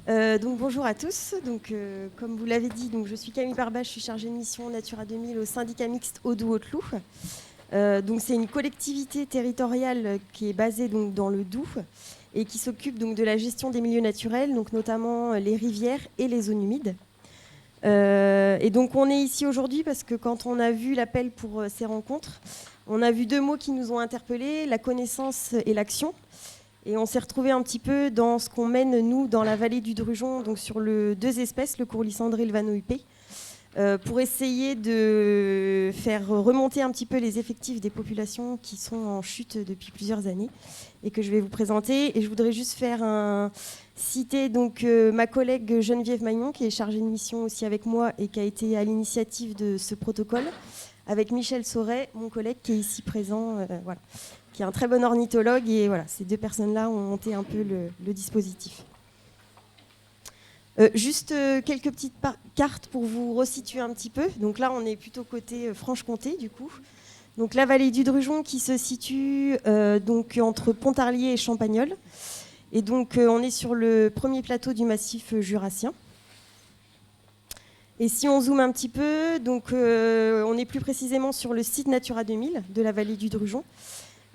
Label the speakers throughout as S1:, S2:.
S1: Donc bonjour à tous. Comme vous l'avez dit, je suis Camille Barba, je suis chargée de mission Natura 2000 au syndicat mixte Haut-Doubs-Haute-Loup. C'est une collectivité territoriale qui est basée dans le Doubs et qui s'occupe de la gestion des milieux naturels, donc notamment les rivières et les zones humides. On est ici aujourd'hui parce que quand on a vu l'appel pour ces rencontres, on a vu deux mots qui nous ont interpellés, la connaissance et l'action. Et on s'est retrouvé un petit peu dans ce qu'on mène, nous, dans la vallée du Drugeon, donc sur deux espèces, le courlis cendré et le vanneau huppé, pour essayer de faire remonter un petit peu les effectifs des populations qui sont en chute depuis plusieurs années et que je vais vous présenter. Et je voudrais juste citer ma collègue Geneviève Magnon, qui est chargée de mission aussi avec moi et qui a été à l'initiative de ce protocole, avec Michel Sauret, mon collègue qui est ici présent, qui est un très bon ornithologue. Et voilà, ces deux personnes-là ont monté un peu le dispositif. Quelques petites cartes pour vous resituer un petit peu. Donc là, on est plutôt côté Franche-Comté, du coup. Donc la vallée du Drugeon qui se situe entre Pontarlier et Champagnole. Et on est sur le premier plateau du massif jurassien. Et si on zoome un petit peu, on est plus précisément sur le site Natura 2000 de la vallée du Drugeon,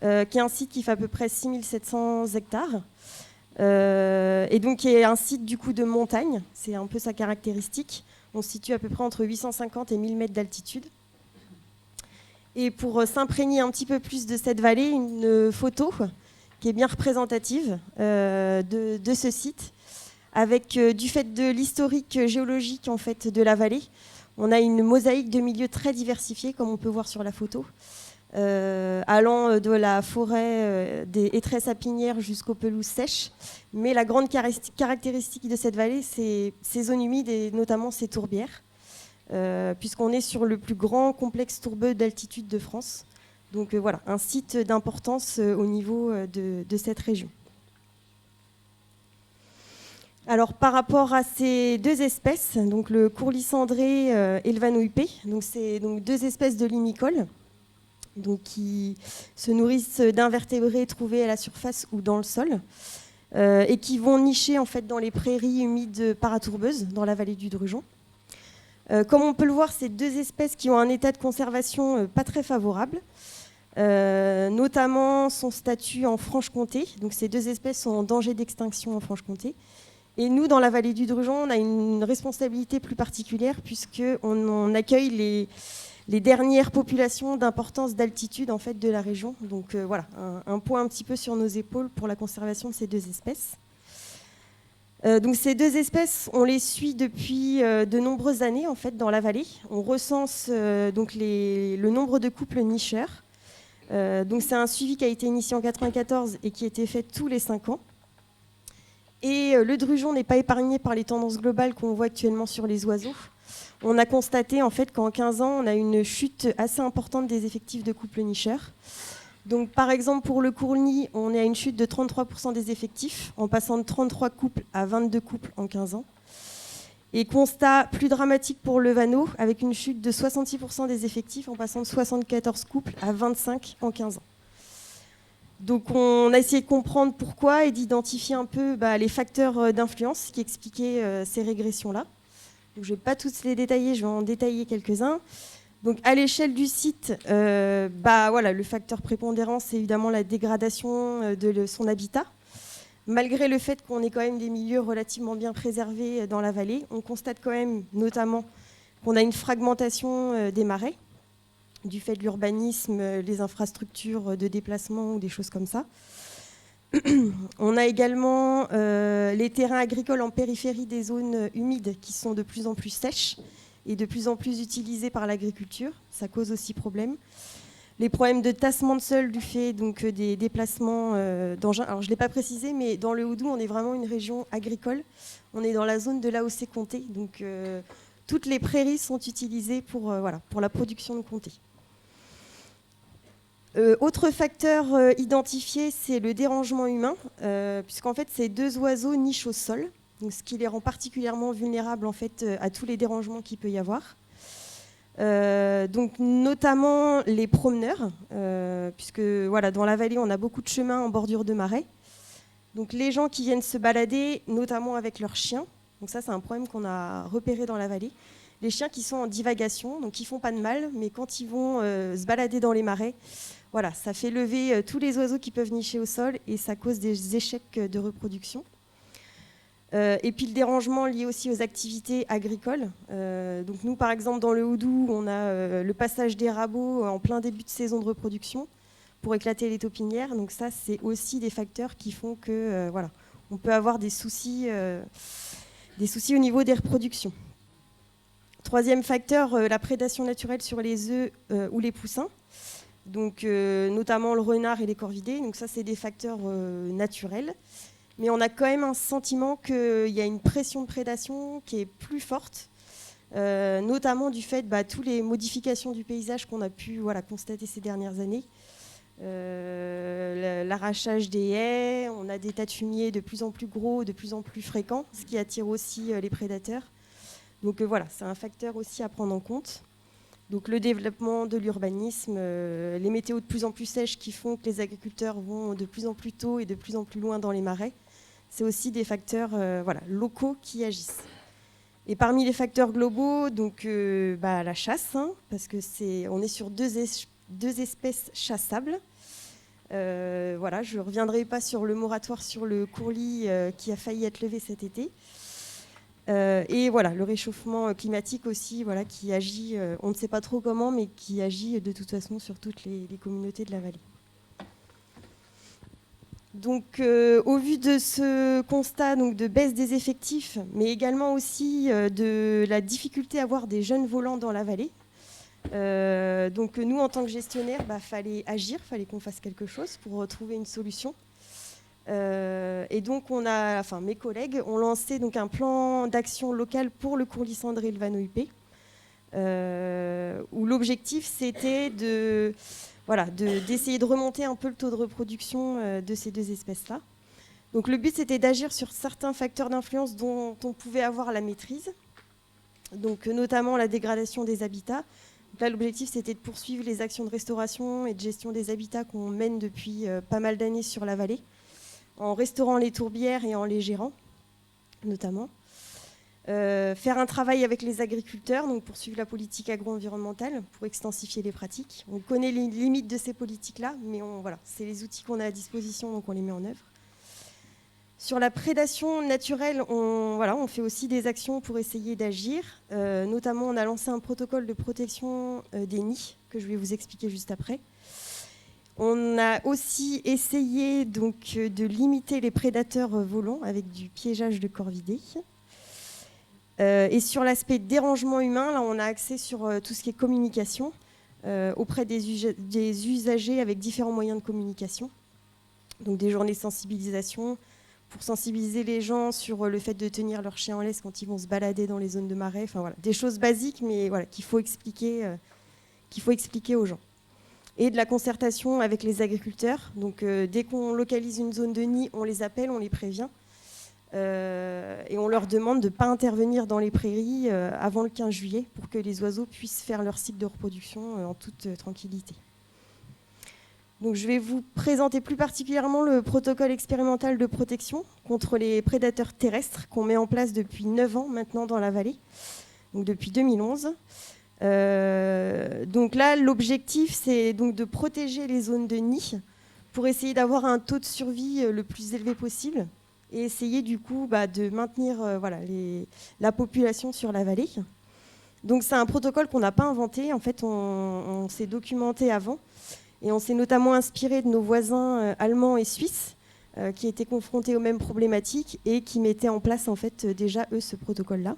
S1: qui est un site qui fait à peu près 6700 hectares. Qui est un site du coup de montagne, c'est un peu sa caractéristique. On se situe à peu près entre 850 et 1000 mètres d'altitude. Et pour s'imprégner un petit peu plus de cette vallée, une photo qui est bien représentative de ce site, avec du fait de l'historique géologique en fait de la vallée, on a une mosaïque de milieux très diversifiés, comme on peut voir sur la photo. Allant de la forêt des hêtraies sapinières jusqu'aux pelouses sèches. Mais la grande caractéristique de cette vallée, c'est ces zones humides et notamment ces tourbières, puisqu'on est sur le plus grand complexe tourbeux d'altitude de France. Un site d'importance au niveau de cette région. Alors, par rapport à ces deux espèces, donc le courlis cendré et le vanneau huppé, c'est deux espèces de limicoles, qui se nourrissent d'invertébrés trouvés à la surface ou dans le sol, et qui vont nicher en fait dans les prairies humides paratourbeuses dans la vallée du Drugeon. Comme on peut le voir, c'est deux espèces qui ont un état de conservation pas très favorable, notamment son statut en Franche-Comté. Donc ces deux espèces sont en danger d'extinction en Franche-Comté. Et nous, dans la vallée du Drugeon, on a une responsabilité plus particulière puisqu'on accueille les dernières populations d'importance d'altitude en fait, de la région. Un poids un petit peu sur nos épaules pour la conservation de ces deux espèces. Ces deux espèces, on les suit depuis de nombreuses années en fait, dans la vallée. On recense le nombre de couples nicheurs. C'est un suivi qui a été initié en 1994 et qui a été fait tous les 5 ans. Et le Drugeon n'est pas épargné par les tendances globales qu'on voit actuellement sur les oiseaux. On a constaté en fait, qu'en 15 ans, on a une chute assez importante des effectifs de couples nicheurs. Donc, par exemple, pour le courlis, on est à une chute de 33% des effectifs, en passant de 33 couples à 22 couples en 15 ans. Et constat plus dramatique pour le vanneau, avec une chute de 66% des effectifs, en passant de 74 couples à 25 en 15 ans. Donc on a essayé de comprendre pourquoi et d'identifier un peu les facteurs d'influence qui expliquaient ces régressions-là. Donc, je ne vais pas tous les détailler, je vais en détailler quelques-uns. Donc à l'échelle du site, le facteur prépondérant, c'est évidemment la dégradation de son habitat. Malgré le fait qu'on ait quand même des milieux relativement bien préservés dans la vallée, on constate quand même notamment qu'on a une fragmentation des marais, du fait de l'urbanisme, les infrastructures de déplacement ou des choses comme ça. On a également les terrains agricoles en périphérie des zones humides qui sont de plus en plus sèches et de plus en plus utilisées par l'agriculture. Ça cause aussi problème. Les problèmes de tassement de sol du fait des déplacements d'engins. Alors je ne l'ai pas précisé, mais dans le Haut-Doubs, on est vraiment une région agricole. On est dans la zone de l'AOC-Comté. Donc toutes les prairies sont utilisées pour la production de comté. Autre facteur identifié, c'est le dérangement humain, puisqu'en fait, ces deux oiseaux nichent au sol, donc ce qui les rend particulièrement vulnérables en fait, à tous les dérangements qu'il peut y avoir. Notamment les promeneurs, puisque dans la vallée, on a beaucoup de chemins en bordure de marais. Donc les gens qui viennent se balader, notamment avec leurs chiens, donc ça c'est un problème qu'on a repéré dans la vallée, les chiens qui sont en divagation, donc qui font pas de mal, mais quand ils vont se balader dans les marais, voilà, ça fait lever tous les oiseaux qui peuvent nicher au sol et ça cause des échecs de reproduction. Et puis le dérangement lié aussi aux activités agricoles. Donc nous, par exemple, dans le Houdou, on a le passage des rameaux en plein début de saison de reproduction pour éclater les taupinières. Donc ça, c'est aussi des facteurs qui font que voilà, on peut avoir des soucis au niveau des reproductions. Troisième facteur, la prédation naturelle sur les œufs ou les poussins. Donc notamment le renard et les corvidés. Donc ça, c'est des facteurs naturels. Mais on a quand même un sentiment qu'il y a une pression de prédation qui est plus forte, notamment du fait de toutes les modifications du paysage qu'on a pu constater ces dernières années. L'arrachage des haies, on a des tas de fumier de plus en plus gros, de plus en plus fréquents, ce qui attire aussi les prédateurs. Donc voilà, c'est un facteur aussi à prendre en compte. Donc le développement de l'urbanisme, les météos de plus en plus sèches qui font que les agriculteurs vont de plus en plus tôt et de plus en plus loin dans les marais, c'est aussi des facteurs locaux qui agissent. Et parmi les facteurs globaux, donc la chasse, parce que on est sur deux espèces chassables. Je ne reviendrai pas sur le moratoire sur le courlis qui a failli être levé cet été. Et le réchauffement climatique aussi, qui agit, on ne sait pas trop comment, mais qui agit de toute façon sur toutes les communautés de la vallée. Donc, au vu de ce constat donc, de baisse des effectifs, mais également aussi de la difficulté à avoir des jeunes volants dans la vallée, donc nous, en tant que gestionnaire, fallait agir, fallait qu'on fasse quelque chose pour trouver une solution. Et donc, mes collègues ont lancé donc, un plan d'action local pour le courlis cendré et le vanneau-huppé, où l'objectif, c'était d'essayer de remonter un peu le taux de reproduction de ces deux espèces-là. Donc le but, c'était d'agir sur certains facteurs d'influence dont on pouvait avoir la maîtrise, donc notamment la dégradation des habitats. Donc là, l'objectif, c'était de poursuivre les actions de restauration et de gestion des habitats qu'on mène depuis pas mal d'années sur la vallée, en restaurant les tourbières et en les gérant, notamment. Faire un travail avec les agriculteurs, donc poursuivre la politique agro-environnementale pour extensifier les pratiques. On connaît les limites de ces politiques-là, mais c'est les outils qu'on a à disposition, donc on les met en œuvre. Sur la prédation naturelle, on fait aussi des actions pour essayer d'agir. Notamment, on a lancé un protocole de protection des nids, que je vais vous expliquer juste après. On a aussi essayé donc, de limiter les prédateurs volants avec du piégeage de corvidés. Et sur l'aspect dérangement humain, là, on a axé sur tout ce qui est communication auprès des usagers avec différents moyens de communication. Donc des journées de sensibilisation pour sensibiliser les gens sur le fait de tenir leur chien en laisse quand ils vont se balader dans les zones de marais. Enfin, des choses basiques, mais qu'il faut expliquer aux gens. Et de la concertation avec les agriculteurs. Donc dès qu'on localise une zone de nid, on les appelle, on les prévient. Et on leur demande de ne pas intervenir dans les prairies avant le 15 juillet pour que les oiseaux puissent faire leur cycle de reproduction en toute tranquillité. Donc, je vais vous présenter plus particulièrement le protocole expérimental de protection contre les prédateurs terrestres qu'on met en place depuis 9 ans maintenant dans la vallée, donc depuis 2011. Donc là, l'objectif, c'est donc de protéger les zones de nid pour essayer d'avoir un taux de survie le plus élevé possible et essayer du coup de maintenir la population sur la vallée. Donc c'est un protocole qu'on n'a pas inventé, en fait on s'est documenté avant et on s'est notamment inspiré de nos voisins allemands et suisses qui étaient confrontés aux mêmes problématiques et qui mettaient en place en fait déjà eux ce protocole-là.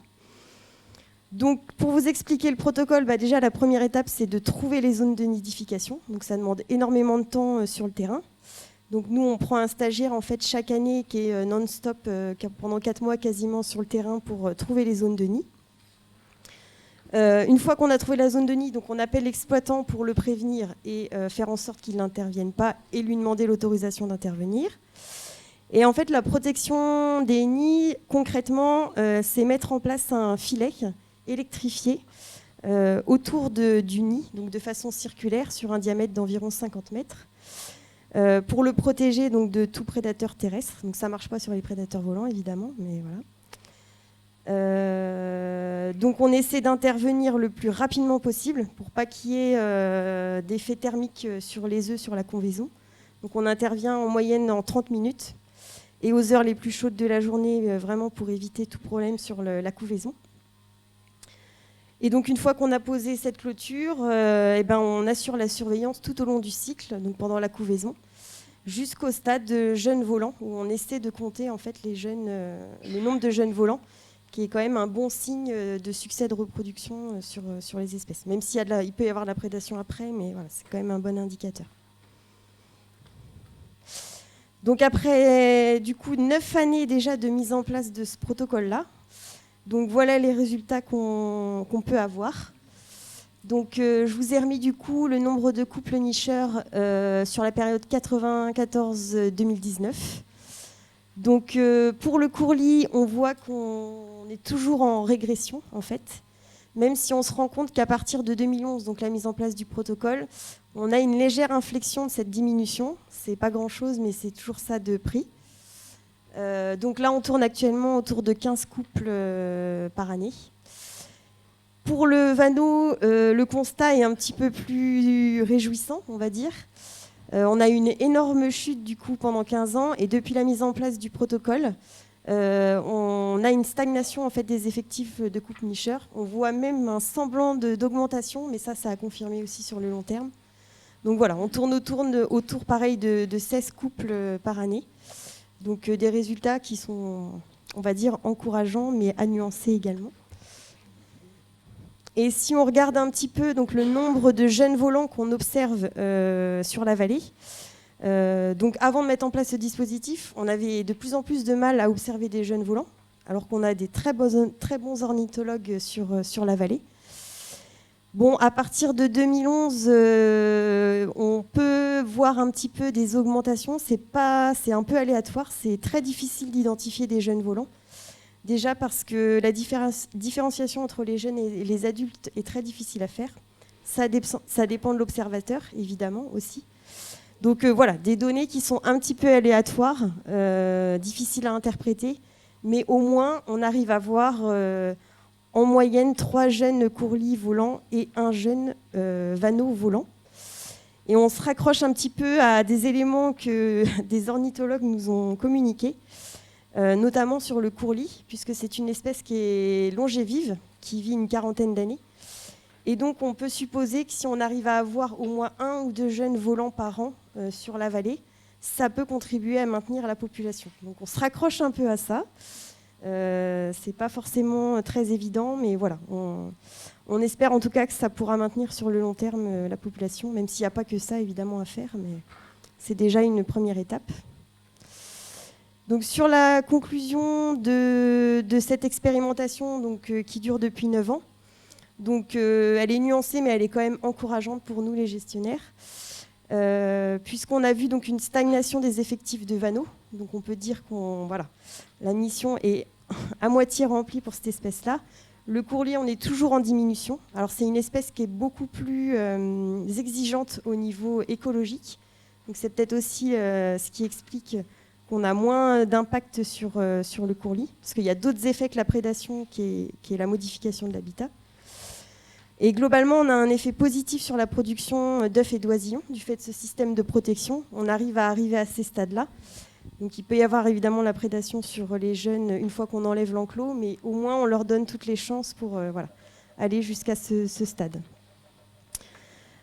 S1: Donc pour vous expliquer le protocole, déjà la première étape c'est de trouver les zones de nidification, donc ça demande énormément de temps sur le terrain. Donc nous, on prend un stagiaire en fait chaque année qui est non-stop pendant 4 mois quasiment sur le terrain pour trouver les zones de nid. Une fois qu'on a trouvé la zone de nid, donc on appelle l'exploitant pour le prévenir et faire en sorte qu'il n'intervienne pas et lui demander l'autorisation d'intervenir. Et en fait, la protection des nids, concrètement, c'est mettre en place un filet électrifié autour du nid, donc de façon circulaire sur un diamètre d'environ 50 mètres. pour le protéger donc, de tout prédateur terrestre. Donc ça ne marche pas sur les prédateurs volants, évidemment, mais voilà. Donc on essaie d'intervenir le plus rapidement possible pour pas qu'il y ait d'effet thermique sur les œufs sur la convaison. Donc on intervient en moyenne en 30 minutes et aux heures les plus chaudes de la journée, vraiment pour éviter tout problème sur la couvaison. Et donc une fois qu'on a posé cette clôture, on assure la surveillance tout au long du cycle, donc pendant la couvaison, jusqu'au stade de jeunes volants, où on essaie de compter en fait le nombre de jeunes volants, qui est quand même un bon signe de succès de reproduction sur les espèces. Même s'il il peut y avoir de la prédation après, mais voilà, c'est quand même un bon indicateur. Donc après du coup 9 années déjà de mise en place de ce protocole-là, donc voilà les résultats qu'on peut avoir. Donc je vous ai remis du coup le nombre de couples nicheurs sur la période 94-2019. Donc pour le courlis, on voit qu'on est toujours en régression en fait, même si on se rend compte qu'à partir de 2011, donc la mise en place du protocole, on a une légère inflexion de cette diminution. C'est pas grand-chose, mais c'est toujours ça de prix. Donc là, on tourne actuellement autour de 15 couples par année. Pour le Vanneau, le constat est un petit peu plus réjouissant, on va dire. On a une énorme chute du coup pendant 15 ans et depuis la mise en place du protocole, on a une stagnation en fait, des effectifs de couples nicheurs. On voit même un semblant d'augmentation, mais ça a confirmé aussi sur le long terme. Donc voilà, on tourne autour pareil de 16 couples par année. Donc des résultats qui sont, on va dire, encourageants, mais à nuancer également. Et si on regarde un petit peu donc, le nombre de jeunes volants qu'on observe sur la vallée, donc avant de mettre en place ce dispositif, on avait de plus en plus de mal à observer des jeunes volants, alors qu'on a des très bons ornithologues sur la vallée. Bon, à partir de 2011, on peut voir un petit peu des augmentations. C'est un peu aléatoire, c'est très difficile d'identifier des jeunes volants. Déjà parce que la différenciation entre les jeunes et les adultes est très difficile à faire. Ça dépend de l'observateur, évidemment, aussi. Donc voilà, des données qui sont un petit peu aléatoires, difficiles à interpréter, mais au moins, on arrive à voir en moyenne 3 jeunes courlis volants et 1 jeune vanneau volant. Et on se raccroche un petit peu à des éléments que des ornithologues nous ont communiqués, notamment sur le courlis, puisque c'est une espèce qui est longévive, qui vit une quarantaine d'années. Et donc on peut supposer que si on arrive à avoir au moins 1 ou 2 jeunes volants par an sur la vallée, ça peut contribuer à maintenir la population. Donc on se raccroche un peu à ça. C'est pas forcément très évident, mais voilà, on espère en tout cas que ça pourra maintenir sur le long terme la population, même s'il n'y a pas que ça évidemment à faire, mais c'est déjà une première étape. Donc sur la conclusion de cette expérimentation donc, qui dure depuis 9 ans, donc, elle est nuancée, mais elle est quand même encourageante pour nous les gestionnaires, puisqu'on a vu donc, une stagnation des effectifs de vanneaux. Donc on peut dire que la mission est à moitié remplie pour cette espèce-là. Le courlis, on est toujours en diminution. Alors c'est une espèce qui est beaucoup plus exigeante au niveau écologique. Donc c'est peut-être aussi ce qui explique qu'on a moins d'impact sur le courlis, parce qu'il y a d'autres effets que la prédation, qui est la modification de l'habitat. Et globalement, on a un effet positif sur la production d'œufs et d'oisillons du fait de ce système de protection. On arrive à ces stades-là. Donc il peut y avoir évidemment la prédation sur les jeunes une fois qu'on enlève l'enclos, mais au moins on leur donne toutes les chances pour aller jusqu'à ce stade.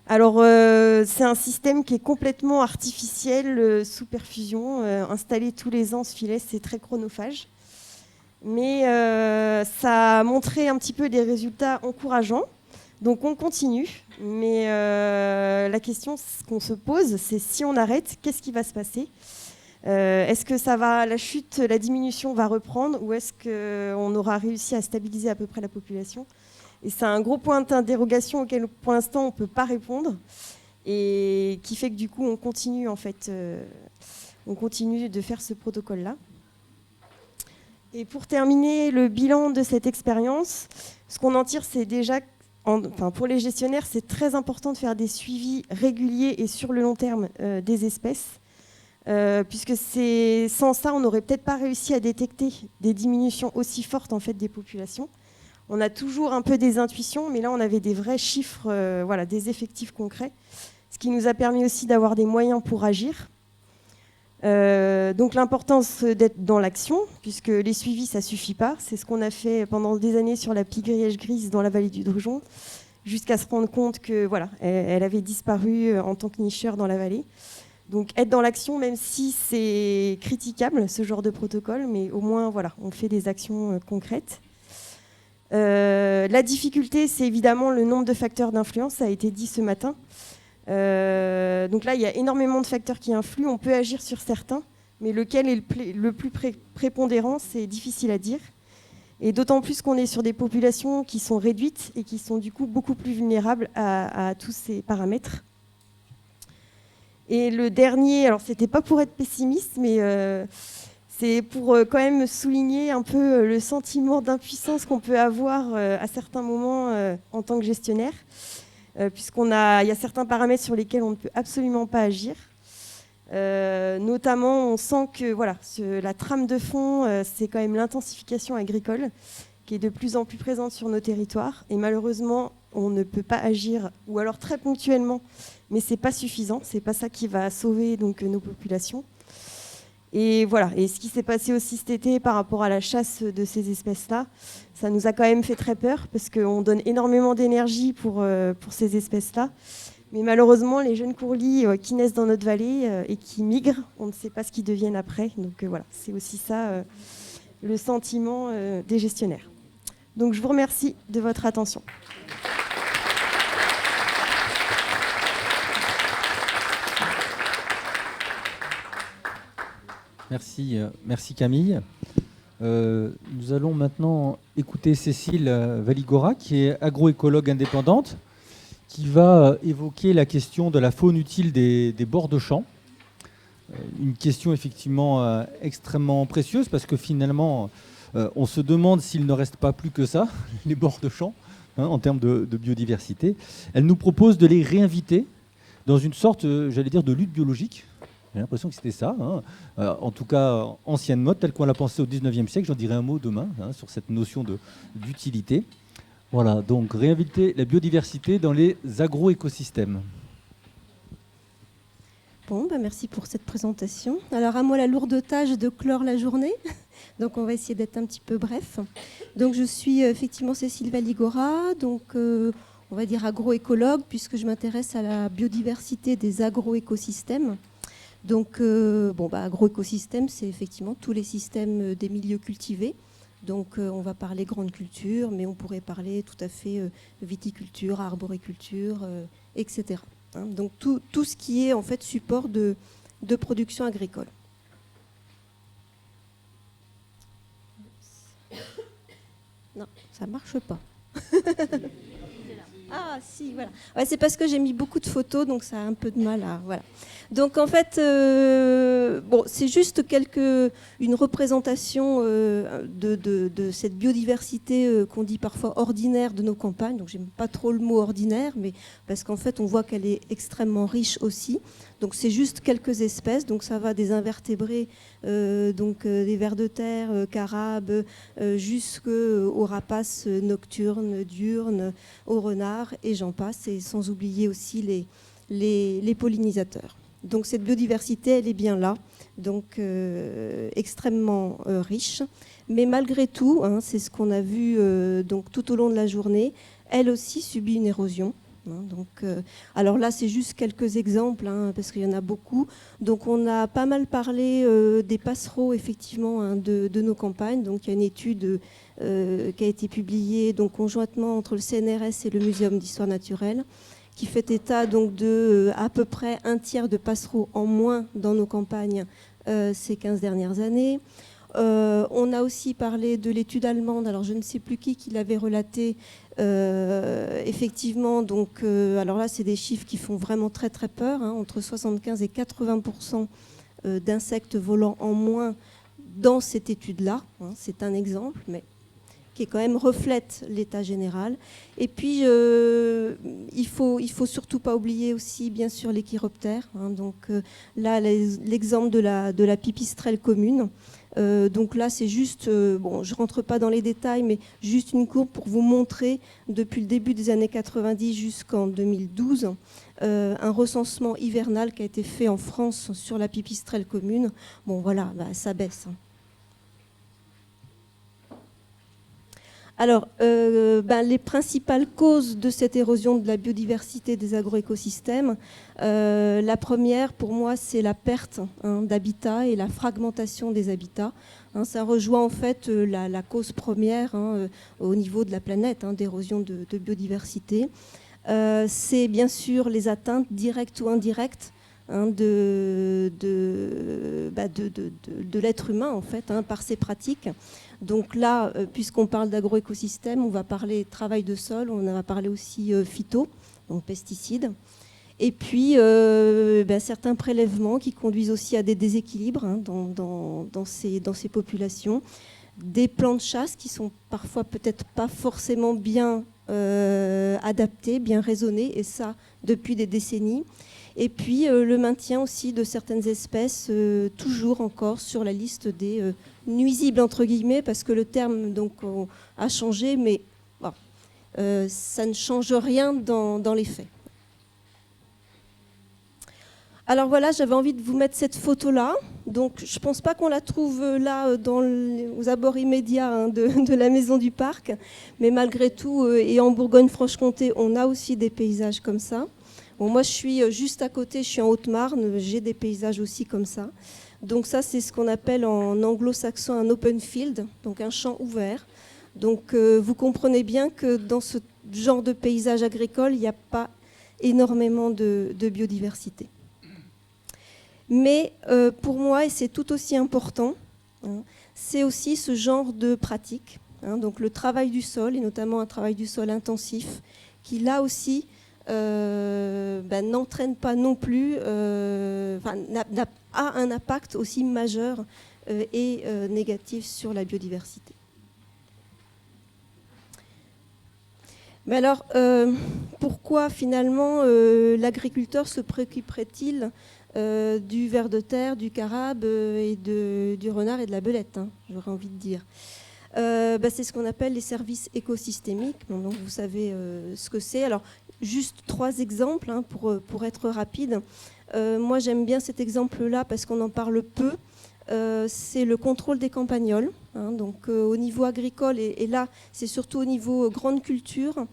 S1: Alors c'est un système qui est complètement artificiel, sous perfusion. Installer tous les ans ce filet, c'est très chronophage. Mais ça a montré un petit peu des résultats encourageants. Donc on continue, mais la question qu'on se pose, c'est si on arrête, qu'est-ce qui va se passer ? Est-ce que la chute, la diminution va reprendre, ou est-ce qu'on aura réussi à stabiliser à peu près la population ? Et c'est un gros point d'interrogation auquel pour l'instant on ne peut pas répondre, et qui fait que du coup on continue de faire ce protocole-là. Et pour terminer le bilan de cette expérience, ce qu'on en tire, c'est déjà pour les gestionnaires, c'est très important de faire des suivis réguliers et sur le long terme des espèces. puisque sans ça, on n'aurait peut-être pas réussi à détecter des diminutions aussi fortes en fait, des populations. On a toujours un peu des intuitions, mais là, on avait des vrais chiffres, voilà, des effectifs concrets, ce qui nous a permis aussi d'avoir des moyens pour agir. Donc l'importance d'être dans l'action, puisque les suivis, ça ne suffit pas. C'est ce qu'on a fait pendant des années sur la pie grièche grise dans la vallée du Drugeon, jusqu'à se rendre compte que voilà, elle avait disparu en tant que nicheur dans la vallée. Donc être dans l'action, même si c'est critiquable, ce genre de protocole, mais au moins voilà, on fait des actions concrètes. La difficulté, c'est évidemment le nombre de facteurs d'influence, ça a été dit ce matin. Donc là, il y a énormément de facteurs qui influent. On peut agir sur certains, mais lequel est le plus prépondérant, c'est difficile à dire. Et d'autant plus qu'on est sur des populations qui sont réduites et qui sont du coup beaucoup plus vulnérables à tous ces paramètres. Et le dernier, alors c'était pas pour être pessimiste, mais c'est pour quand même souligner un peu le sentiment d'impuissance qu'on peut avoir à certains moments en tant que gestionnaire. Puisqu'il y a certains paramètres sur lesquels on ne peut absolument pas agir. Notamment, on sent que voilà, la trame de fond, c'est quand même l'intensification agricole qui est de plus en plus présente sur nos territoires. Et malheureusement, on ne peut pas agir, ou alors très ponctuellement, mais ce n'est pas suffisant. Ce n'est pas ça qui va sauver donc, nos populations. Et voilà. Et ce qui s'est passé aussi cet été par rapport à la chasse de ces espèces-là, ça nous a quand même fait très peur parce qu'on donne énormément d'énergie pour ces espèces-là. Mais malheureusement, les jeunes courlis qui naissent dans notre vallée et qui migrent, on ne sait pas ce qu'ils deviennent après. Donc voilà, c'est aussi ça le sentiment des gestionnaires. Donc je vous remercie de votre attention.
S2: Merci Camille. Nous allons maintenant écouter Cécile Valigora, qui est agroécologue indépendante, qui va évoquer la question de la faune utile des bords de champs. Une question effectivement extrêmement précieuse, parce que finalement, on se demande s'il ne reste pas plus que ça, les bords de champs, en termes de biodiversité. Elle nous propose de les réinviter dans une sorte, j'allais dire, de lutte biologique. J'ai l'impression que c'était ça, en tout cas ancienne mode, telle qu'on l'a pensé au 19e siècle. J'en dirai un mot demain sur cette notion d'utilité. Voilà, donc réinviter la biodiversité dans les agroécosystèmes.
S3: Bon, merci pour cette présentation. Alors à moi la lourde tâche de clore la journée. Donc on va essayer d'être un petit peu bref. Donc je suis effectivement Cécile Valigora, donc on va dire agroécologue, puisque je m'intéresse à la biodiversité des agroécosystèmes. Donc, agroécosystème, c'est effectivement tous les systèmes des milieux cultivés. Donc, on va parler grande culture, mais on pourrait parler tout à fait viticulture, arboriculture, etc. Donc, tout ce qui est en fait support de production agricole. Non, ça marche pas. Ah si, voilà. Ouais, c'est parce que j'ai mis beaucoup de photos, donc ça a un peu de mal à... Voilà. Donc en fait, c'est juste une représentation de cette biodiversité qu'on dit parfois ordinaire de nos campagnes. Donc j'aime pas trop le mot ordinaire, mais parce qu'en fait on voit qu'elle est extrêmement riche aussi. Donc c'est juste quelques espèces, donc ça va des invertébrés, des vers de terre, carabes, jusqu'aux rapaces nocturnes, diurnes, aux renards, et j'en passe, et sans oublier aussi les pollinisateurs. Donc cette biodiversité, elle est bien là, donc extrêmement riche. Mais malgré tout, c'est ce qu'on a vu donc, tout au long de la journée, elle aussi subit une érosion. Alors là, c'est juste quelques exemples, parce qu'il y en a beaucoup. Donc on a pas mal parlé des passereaux, effectivement, de nos campagnes. Donc il y a une étude qui a été publiée donc, conjointement entre le CNRS et le Muséum d'histoire naturelle, qui fait état donc, de à peu près un tiers de passereaux en moins dans nos campagnes ces 15 dernières années. On a aussi parlé de l'étude allemande, alors je ne sais plus qui l'avait relaté, effectivement, donc, alors là c'est des chiffres qui font vraiment très très peur, entre 75 et 80% d'insectes volants en moins dans cette étude-là, c'est un exemple, mais qui quand même reflète l'état général. Et puis, il faut surtout pas oublier aussi, bien sûr, les chiroptères. Donc là, l'exemple de la pipistrelle commune. Donc là, c'est juste, bon, je rentre pas dans les détails, mais juste une courbe pour vous montrer, depuis le début des années 90 jusqu'en 2012, un recensement hivernal qui a été fait en France sur la pipistrelle commune. Bon, voilà, ça baisse. Alors, les principales causes de cette érosion de la biodiversité des agroécosystèmes, la première, pour moi, c'est la perte d'habitat et la fragmentation des habitats. Ça rejoint en fait la cause première au niveau de la planète d'érosion de biodiversité. C'est bien sûr les atteintes directes ou indirectes de l'être humain, en fait, par ces pratiques. Donc là, puisqu'on parle d'agroécosystème, on va parler travail de sol, on va parler aussi phyto, donc pesticides. Et puis, certains prélèvements qui conduisent aussi à des déséquilibres dans ces populations. Des plans de chasse qui sont parfois peut-être pas forcément bien adaptés, bien raisonnés, et ça depuis des décennies. Et puis le maintien aussi de certaines espèces, toujours encore sur la liste des nuisibles, entre guillemets, parce que le terme donc, a changé, mais bon, ça ne change rien dans les faits. Alors voilà, j'avais envie de vous mettre cette photo-là. Donc je ne pense pas qu'on la trouve là aux abords immédiats de la maison du parc, mais malgré tout, et en Bourgogne-Franche-Comté, on a aussi des paysages comme ça. Bon, moi, je suis juste à côté, je suis en Haute-Marne, j'ai des paysages aussi comme ça. Donc ça, c'est ce qu'on appelle en anglo-saxon un open field, donc un champ ouvert. Donc vous comprenez bien que dans ce genre de paysage agricole, il n'y a pas énormément de biodiversité. Mais pour moi, et c'est tout aussi important, c'est aussi ce genre de pratique, donc le travail du sol, et notamment un travail du sol intensif, qui là aussi n'entraîne pas non plus, a un impact aussi majeur et négatif sur la biodiversité. Mais alors, pourquoi finalement l'agriculteur se préoccuperait-il du ver de terre, du carabe et du renard et de la belette, j'aurais envie de dire. C'est ce qu'on appelle les services écosystémiques. Bon, donc vous savez ce que c'est. Alors, juste 3 exemples pour être rapide. Moi, j'aime bien cet exemple-là parce qu'on en parle peu. C'est le contrôle des campagnols. Donc, au niveau agricole, et là, c'est surtout au niveau grande culture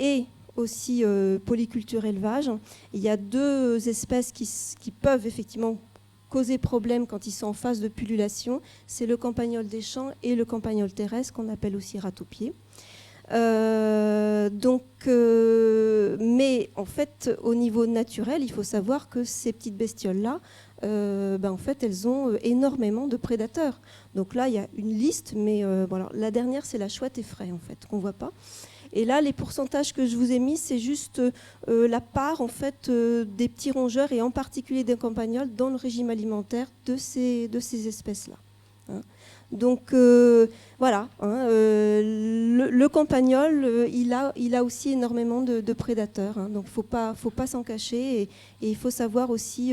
S3: et aussi polyculture élevage. Il y a 2 espèces qui peuvent effectivement causer problème quand ils sont en phase de pullulation. C'est le campagnol des champs et le campagnol terrestre, qu'on appelle aussi râteau-pied. Mais en fait, au niveau naturel, il faut savoir que ces petites bestioles-là, en fait, elles ont énormément de prédateurs. Donc là, il y a une liste, mais la dernière, c'est la chouette effraie, en fait, qu'on ne voit pas. Et là, les pourcentages que je vous ai mis, c'est juste la part en fait, des petits rongeurs, et en particulier des campagnols, dans le régime alimentaire de ces espèces-là. Donc voilà, le campagnol, il a aussi énormément de prédateurs. Donc faut pas s'en cacher, et il faut savoir aussi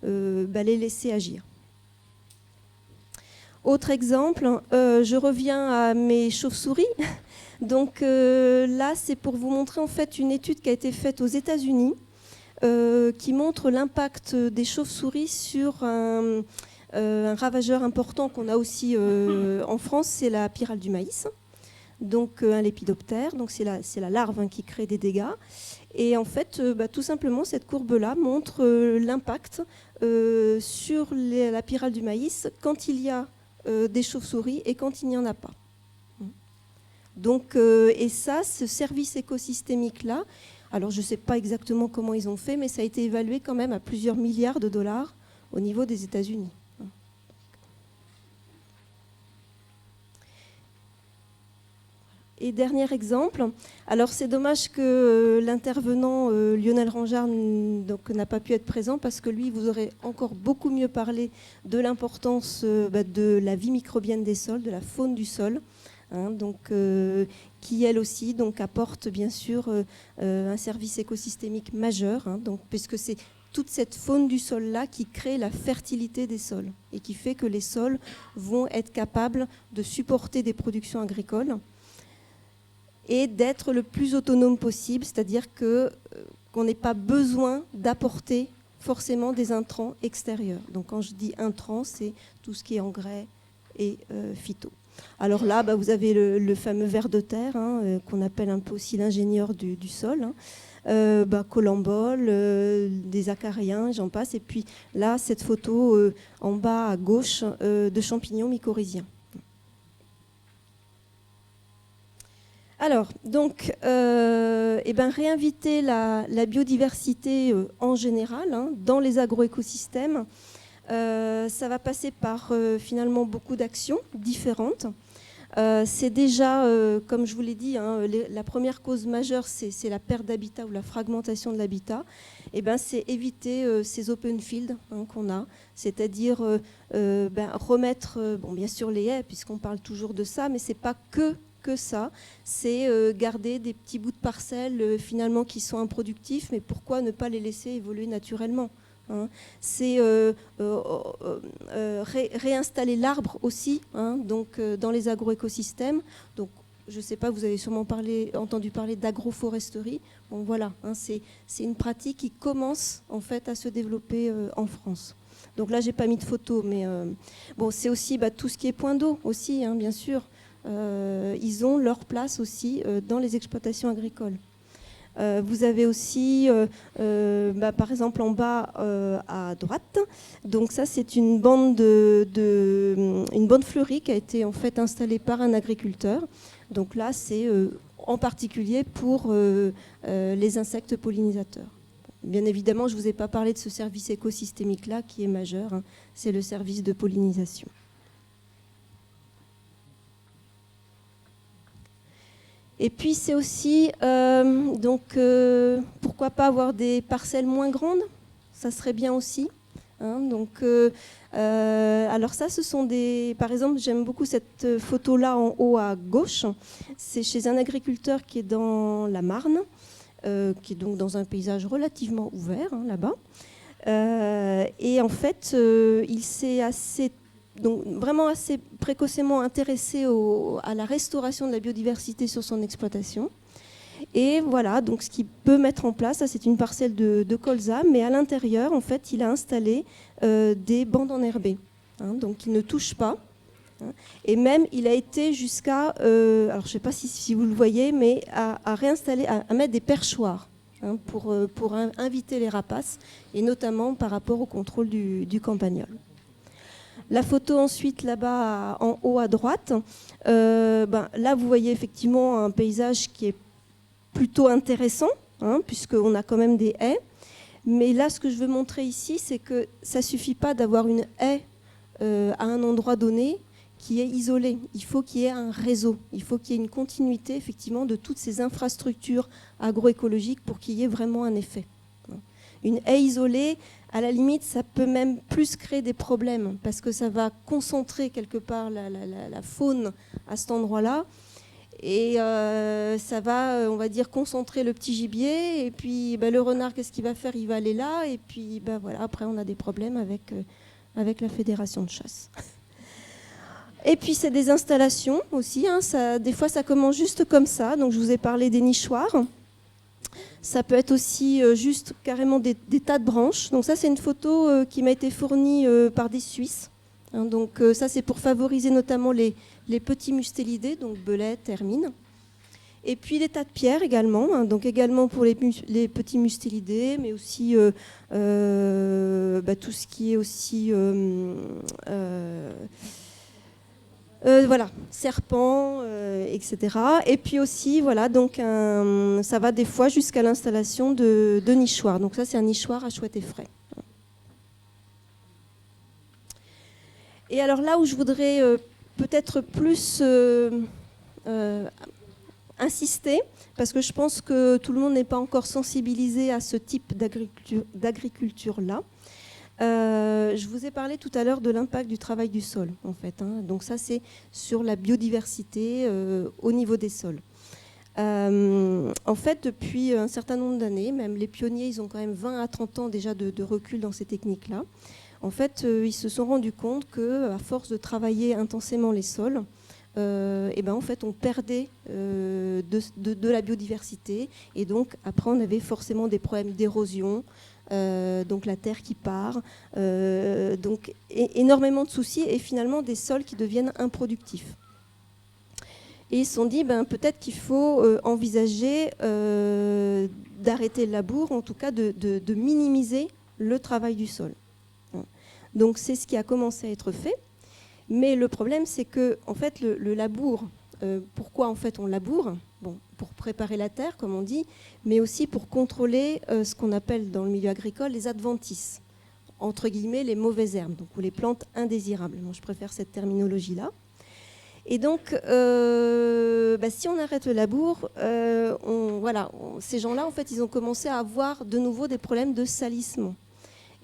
S3: les laisser agir. Autre exemple, je reviens à mes chauves-souris. Donc là, c'est pour vous montrer en fait une étude qui a été faite aux États-Unis qui montre l'impact des chauves-souris sur un ravageur important qu'on a aussi en France, c'est la pyrale du maïs, donc un lépidoptère, donc c'est la larve qui crée des dégâts. Et en fait, tout simplement, cette courbe-là montre l'impact sur la pyrale du maïs quand il y a des chauves-souris et quand il n'y en a pas. Donc, et ça, ce service écosystémique-là, alors je ne sais pas exactement comment ils ont fait, mais ça a été évalué quand même à plusieurs milliards de dollars au niveau des États-Unis. Et dernier exemple, alors c'est dommage que l'intervenant Lionel Rangeard n'a pas pu être présent, parce que lui, vous aurez encore beaucoup mieux parlé de l'importance de la vie microbienne des sols, de la faune du sol. donc, qui elle aussi donc, apporte bien sûr un service écosystémique majeur, donc, puisque c'est toute cette faune du sol-là qui crée la fertilité des sols et qui fait que les sols vont être capables de supporter des productions agricoles et d'être le plus autonome possible, c'est-à-dire qu'on n'ait pas besoin d'apporter forcément des intrants extérieurs. Donc quand je dis intrants, c'est tout ce qui est engrais et phyto. Alors là, vous avez le fameux ver de terre, qu'on appelle un peu aussi l'ingénieur du sol, colambole, des acariens, j'en passe. Et puis là, cette photo en bas à gauche de champignons mycorhiziens. Alors, donc, réinviter la biodiversité en général dans les agroécosystèmes, ça va passer par finalement beaucoup d'actions différentes. C'est déjà, comme je vous l'ai dit, la première cause majeure, c'est la perte d'habitat ou la fragmentation de l'habitat. C'est éviter ces open fields qu'on a, c'est-à-dire remettre, bien sûr les haies, puisqu'on parle toujours de ça, mais c'est pas que ça, c'est garder des petits bouts de parcelles finalement qui sont improductifs, mais pourquoi ne pas les laisser évoluer naturellement, c'est réinstaller l'arbre aussi, donc, dans les agroécosystèmes. Donc, je ne sais pas, vous avez sûrement entendu parler d'agroforesterie. Bon, voilà, c'est une pratique qui commence en fait à se développer en France. Donc là, j'ai pas mis de photo, mais c'est aussi tout ce qui est point d'eau aussi, bien sûr. Ils ont leur place aussi dans les exploitations agricoles. Vous avez aussi, par exemple en bas à droite, donc ça c'est une bande une bande fleurie qui a été en fait installée par un agriculteur. Donc là c'est en particulier pour les insectes pollinisateurs. Bien évidemment, je ne vous ai pas parlé de ce service écosystémique là qui est majeur, c'est le service de pollinisation. Et puis c'est aussi, pourquoi pas avoir des parcelles moins grandes, ça serait bien aussi. Alors ça, ce sont par exemple, j'aime beaucoup cette photo-là en haut à gauche. C'est chez un agriculteur qui est dans la Marne, qui est donc dans un paysage relativement ouvert, là-bas. Et en fait, il s'est vraiment assez précocement intéressé à la restauration de la biodiversité sur son exploitation. Et voilà, donc ce qu'il peut mettre en place, ça c'est une parcelle de colza, mais à l'intérieur, en fait, il a installé des bandes enherbées, donc il ne touche pas. Et même, il a été jusqu'à, alors je ne sais pas si vous le voyez, mais à réinstaller, à mettre des perchoirs pour inviter les rapaces, et notamment par rapport au contrôle du campagnol. La photo ensuite là-bas en haut à droite, là vous voyez effectivement un paysage qui est plutôt intéressant, puisqu'on a quand même des haies. Mais là ce que je veux montrer ici, c'est que ça ne suffit pas d'avoir une haie à un endroit donné qui est isolé. Il faut qu'il y ait un réseau, il faut qu'il y ait une continuité effectivement de toutes ces infrastructures agroécologiques pour qu'il y ait vraiment un effet. Une haie isolée, à la limite, ça peut même plus créer des problèmes parce que ça va concentrer quelque part la faune à cet endroit-là et ça va, on va dire, concentrer le petit gibier et puis le renard, qu'est-ce qu'il va faire? Il va aller là et puis voilà, après on a des problèmes avec la fédération de chasse. Et puis c'est des installations aussi, des fois ça commence juste comme ça, donc je vous ai parlé des nichoirs. Ça peut être aussi juste carrément des tas de branches. Donc ça, c'est une photo qui m'a été fournie par des Suisses. Donc ça, c'est pour favoriser notamment les petits mustélidés, donc belettes, hermines. Et puis les tas de pierres également, donc également pour les petits mustélidés, mais aussi tout ce qui est aussi... voilà, serpents, etc. Et puis aussi, voilà, donc ça va des fois jusqu'à l'installation de nichoirs. Donc ça, c'est un nichoir à chouette et frais. Et alors là où je voudrais peut-être plus insister, parce que je pense que tout le monde n'est pas encore sensibilisé à ce type d'agriculture-là, Je vous ai parlé tout à l'heure de l'impact du travail du sol, en fait. Donc ça, c'est sur la biodiversité au niveau des sols. En fait, depuis un certain nombre d'années, même les pionniers, ils ont quand même 20 à 30 ans déjà de recul dans ces techniques-là. En fait, ils se sont rendus compte qu'à force de travailler intensément les sols, en fait, on perdait de la biodiversité. Et donc, après, on avait forcément des problèmes d'érosion, donc la terre qui part, donc énormément de soucis et finalement des sols qui deviennent improductifs. Et ils se sont dit, peut-être qu'il faut envisager d'arrêter le labour, en tout cas de minimiser le travail du sol. Donc c'est ce qui a commencé à être fait. Mais le problème, c'est que en fait, le labour, pourquoi en fait on laboure ? Bon, pour préparer la terre, comme on dit, mais aussi pour contrôler ce qu'on appelle dans le milieu agricole les adventices, entre guillemets les mauvaises herbes, donc, ou les plantes indésirables. Moi, je préfère cette terminologie-là. Et donc, si on arrête le labour, ces gens-là, en fait, ils ont commencé à avoir de nouveau des problèmes de salissement.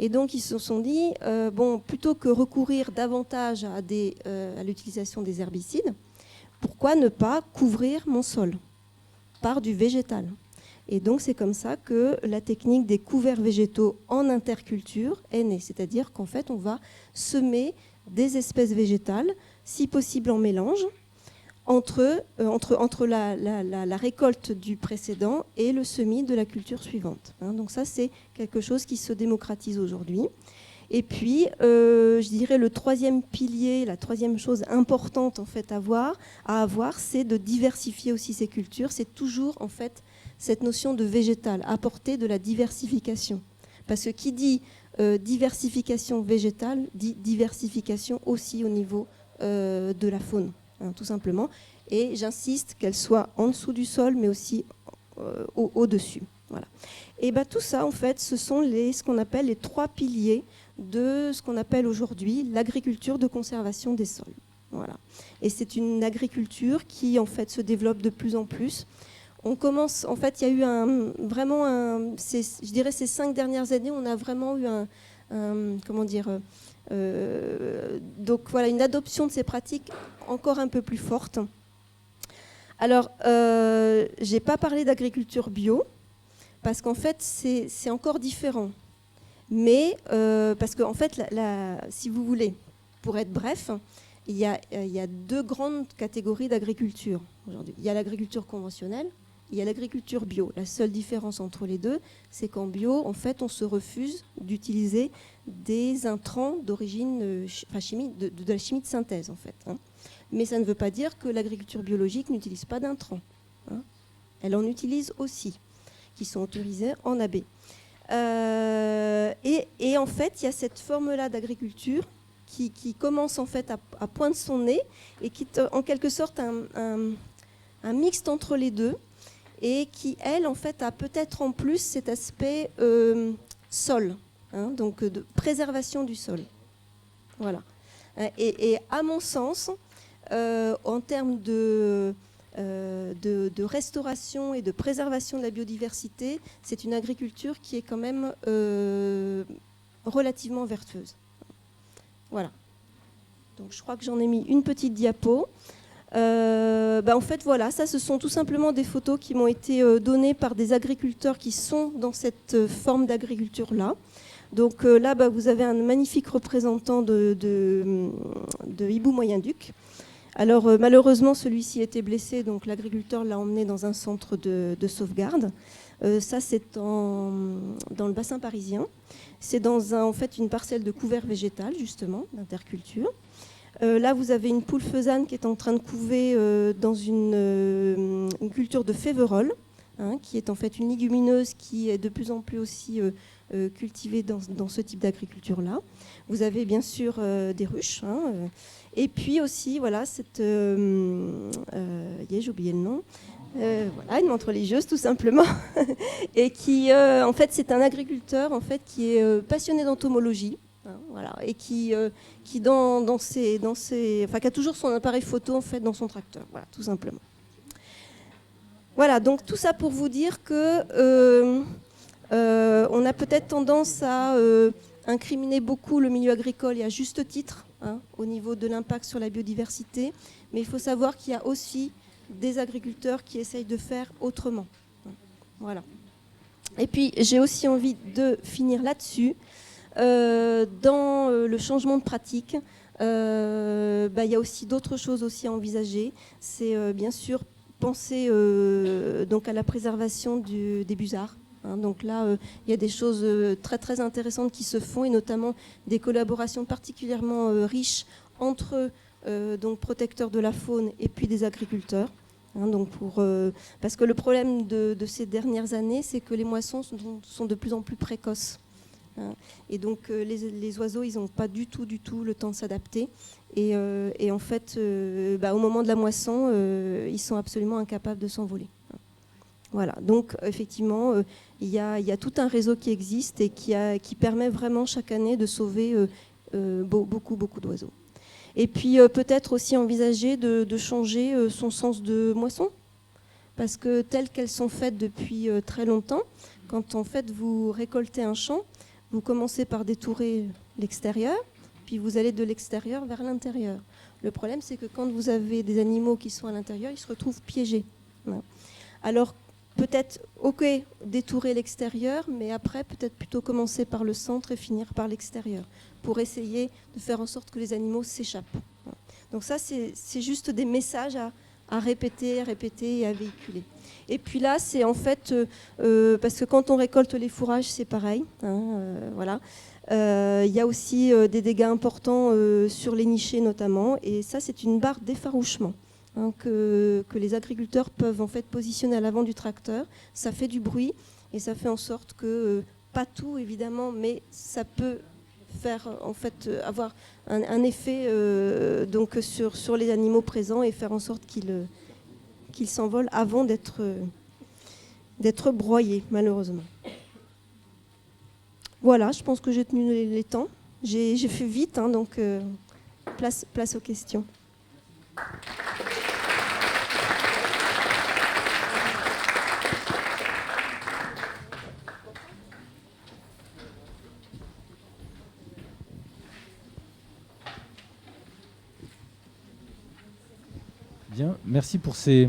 S3: Et donc, ils se sont dit, plutôt que recourir davantage à l'utilisation des herbicides, pourquoi ne pas couvrir mon sol par du végétal ? Et donc, c'est comme ça que la technique des couverts végétaux en interculture est née. C'est-à-dire qu'en fait, on va semer des espèces végétales, si possible en mélange, entre la récolte du précédent et le semis de la culture suivante. Donc ça, c'est quelque chose qui se démocratise aujourd'hui. Et puis, je dirais le troisième pilier, la troisième chose importante en fait à avoir, c'est de diversifier aussi ces cultures. C'est toujours en fait cette notion de végétal, apporter de la diversification. Parce que qui dit diversification végétale, dit diversification aussi au niveau de la faune, tout simplement. Et j'insiste qu'elle soit en dessous du sol, mais aussi au-dessus. Voilà. Et tout ça, en fait, ce sont ce qu'on appelle les trois piliers de ce qu'on appelle aujourd'hui l'agriculture de conservation des sols. Voilà. Et c'est une agriculture qui, en fait, se développe de plus en plus. On commence, en fait, il y a eu je dirais ces 5 dernières années, on a vraiment eu donc voilà, une adoption de ces pratiques encore un peu plus forte. Alors, je n'ai pas parlé d'agriculture bio, parce qu'en fait, c'est encore différent. Mais, parce qu'en fait, si vous voulez, pour être bref, il y a 2 grandes catégories d'agriculture aujourd'hui. Il y a l'agriculture conventionnelle, il y a l'agriculture bio. La seule différence entre les deux, c'est qu'en bio, en fait, on se refuse d'utiliser des intrants d'origine chimique, de la chimie de synthèse, en fait. Mais ça ne veut pas dire que l'agriculture biologique n'utilise pas d'intrants. Elle en utilise aussi, qui sont autorisés en AB. Et en fait, il y a cette forme-là d'agriculture qui commence en fait à poindre son nez et qui est en quelque sorte un mixte entre les deux et qui, elle, en fait, a peut-être en plus cet aspect sol, donc de préservation du sol. Voilà. Et à mon sens, en termes de restauration et de préservation de la biodiversité, c'est une agriculture qui est quand même relativement vertueuse. Voilà. Donc je crois que j'en ai mis une petite diapo. En fait, voilà, ça, ce sont tout simplement des photos qui m'ont été données par des agriculteurs qui sont dans cette forme d'agriculture-là. Donc là, vous avez un magnifique représentant de hibou moyen-duc. Alors malheureusement, celui-ci était blessé, donc l'agriculteur l'a emmené dans un centre de sauvegarde. Ça, c'est dans le bassin parisien. C'est dans en fait une parcelle de couvert végétal, justement, d'interculture. Là, vous avez une poule faisane qui est en train de couver dans une culture de féverole, qui est en fait une légumineuse qui est de plus en plus aussi cultivée dans ce type d'agriculture-là. Vous avez bien sûr des ruches. Et puis aussi, voilà, j'ai oublié le nom. Voilà, une menthe religieuse tout simplement, et qui, en fait, c'est un agriculteur en fait qui est passionné d'entomologie, voilà, et qui qui a toujours son appareil photo en fait dans son tracteur, voilà, tout simplement. Voilà, donc tout ça pour vous dire que on a peut-être tendance à incriminé beaucoup le milieu agricole, et à juste titre, au niveau de l'impact sur la biodiversité. Mais il faut savoir qu'il y a aussi des agriculteurs qui essayent de faire autrement. Voilà. Et puis, j'ai aussi envie de finir là-dessus. Dans le changement de pratique, il y a aussi d'autres choses aussi à envisager. C'est bien sûr penser donc à la préservation des busards. Donc là, il y a des choses très très intéressantes qui se font, et notamment des collaborations particulièrement riches entre donc protecteurs de la faune et puis des agriculteurs. Donc parce que le problème de ces dernières années, c'est que les moissons sont de plus en plus précoces. Et donc les oiseaux, ils n'ont pas du tout le temps de s'adapter. Et en fait, au moment de la moisson, ils sont absolument incapables de s'envoler. Voilà, donc effectivement, il y a tout un réseau qui existe et qui permet vraiment chaque année de sauver beaucoup d'oiseaux. Et puis peut-être aussi envisager de changer son sens de moisson, parce que telles qu'elles sont faites depuis très longtemps, quand en fait vous récoltez un champ, vous commencez par détourer l'extérieur, puis vous allez de l'extérieur vers l'intérieur. Le problème, c'est que quand vous avez des animaux qui sont à l'intérieur, ils se retrouvent piégés. Alors peut-être, détourer l'extérieur, mais après, peut-être plutôt commencer par le centre et finir par l'extérieur, pour essayer de faire en sorte que les animaux s'échappent. Donc ça, c'est juste des messages à répéter et à véhiculer. Et puis là, c'est en fait, parce que quand on récolte les fourrages, c'est pareil. Voilà. Il y a aussi des dégâts importants sur les nichés notamment, et ça, c'est une barre d'effarouchement. Que les agriculteurs peuvent en fait positionner à l'avant du tracteur. Ça fait du bruit et ça fait en sorte que, pas tout évidemment, mais ça peut faire en fait avoir un effet donc sur les animaux présents et faire en sorte qu'ils s'envolent avant d'être broyés, malheureusement. Voilà, je pense que j'ai tenu les temps. J'ai fait vite, donc place aux questions.
S2: Bien, merci pour ces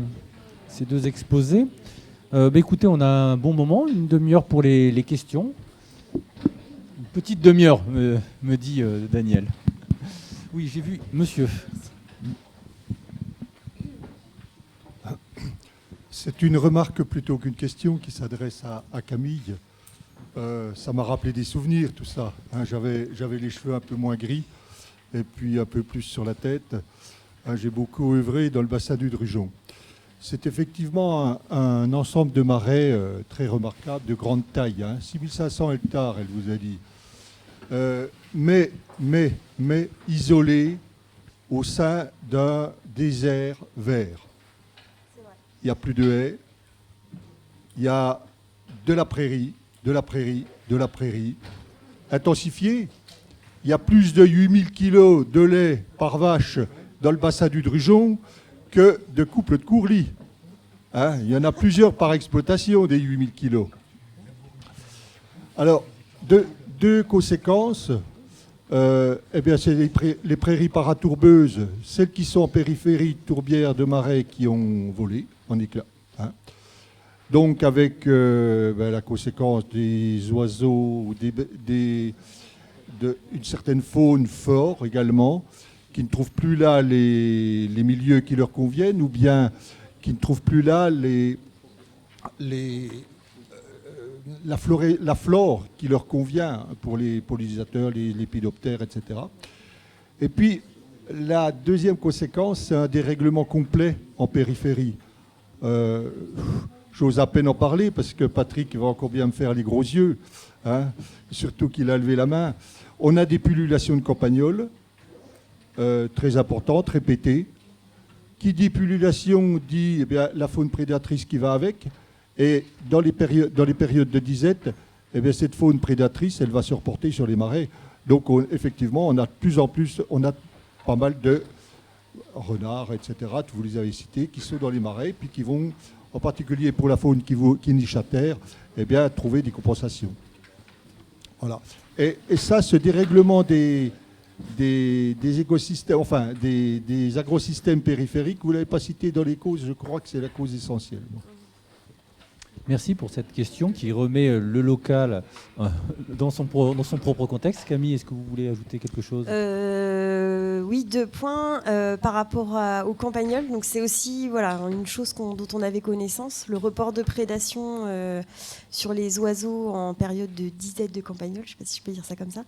S2: deux exposés. Écoutez, on a un bon moment, une demi-heure pour les questions. Une petite demi-heure, me dit Daniel. Oui, j'ai vu, monsieur.
S4: C'est une remarque plutôt qu'une question qui s'adresse à Camille. Ça m'a rappelé des souvenirs, tout ça. J'avais les cheveux un peu moins gris et puis un peu plus sur la tête. J'ai beaucoup œuvré dans le bassin du Drugeon. C'est effectivement un ensemble de marais très remarquable, de grande taille. 6500 hectares, elle vous a dit. Mais isolé au sein d'un désert vert. Il n'y a plus de haies. Il y a de la prairie, intensifiée. Il y a plus de 8000 kilos de lait par vache dans le bassin du Drugeon que de couples de courlis. Il y en a plusieurs par exploitation, des 8000 kilos. Alors, deux conséquences. C'est les prairies paratourbeuses, celles qui sont en périphérie de tourbières, de marais, qui ont volé en éclats. Donc, avec la conséquence des oiseaux, une certaine faune flore également, qui ne trouvent plus là les milieux qui leur conviennent, ou bien qui ne trouvent plus là la flore qui leur convient pour les pollinisateurs, les lépidoptères, etc. Et puis, la deuxième conséquence, c'est un dérèglement complet en périphérie. J'ose à peine en parler parce que Patrick va encore bien me faire les gros yeux, surtout qu'il a levé la main. On a des pullulations de campagnols, très importantes, répétées. Qui dit pullulation dit la faune prédatrice qui va avec. Et dans les périodes de disette, cette faune prédatrice, elle va se reporter sur les marais. Donc effectivement, on a de plus en plus, on a pas mal de renards, etc., vous les avez cités, qui sont dans les marais, puis qui vont, en particulier pour la faune qui niche à terre, trouver des compensations. Voilà. Et ça, ce dérèglement des écosystèmes, enfin des agrosystèmes périphériques, vous ne l'avez pas cité dans les causes, je crois que c'est la cause essentielle.
S2: Merci pour cette question qui remet le local dans son propre contexte. Camille, est-ce que vous voulez ajouter quelque chose ?
S1: Oui, 2 points par rapport aux campagnols. Donc c'est aussi une chose dont on avait connaissance, le report de prédation sur les oiseaux en période de disette de campagnols. Je ne sais pas si je peux dire ça comme ça.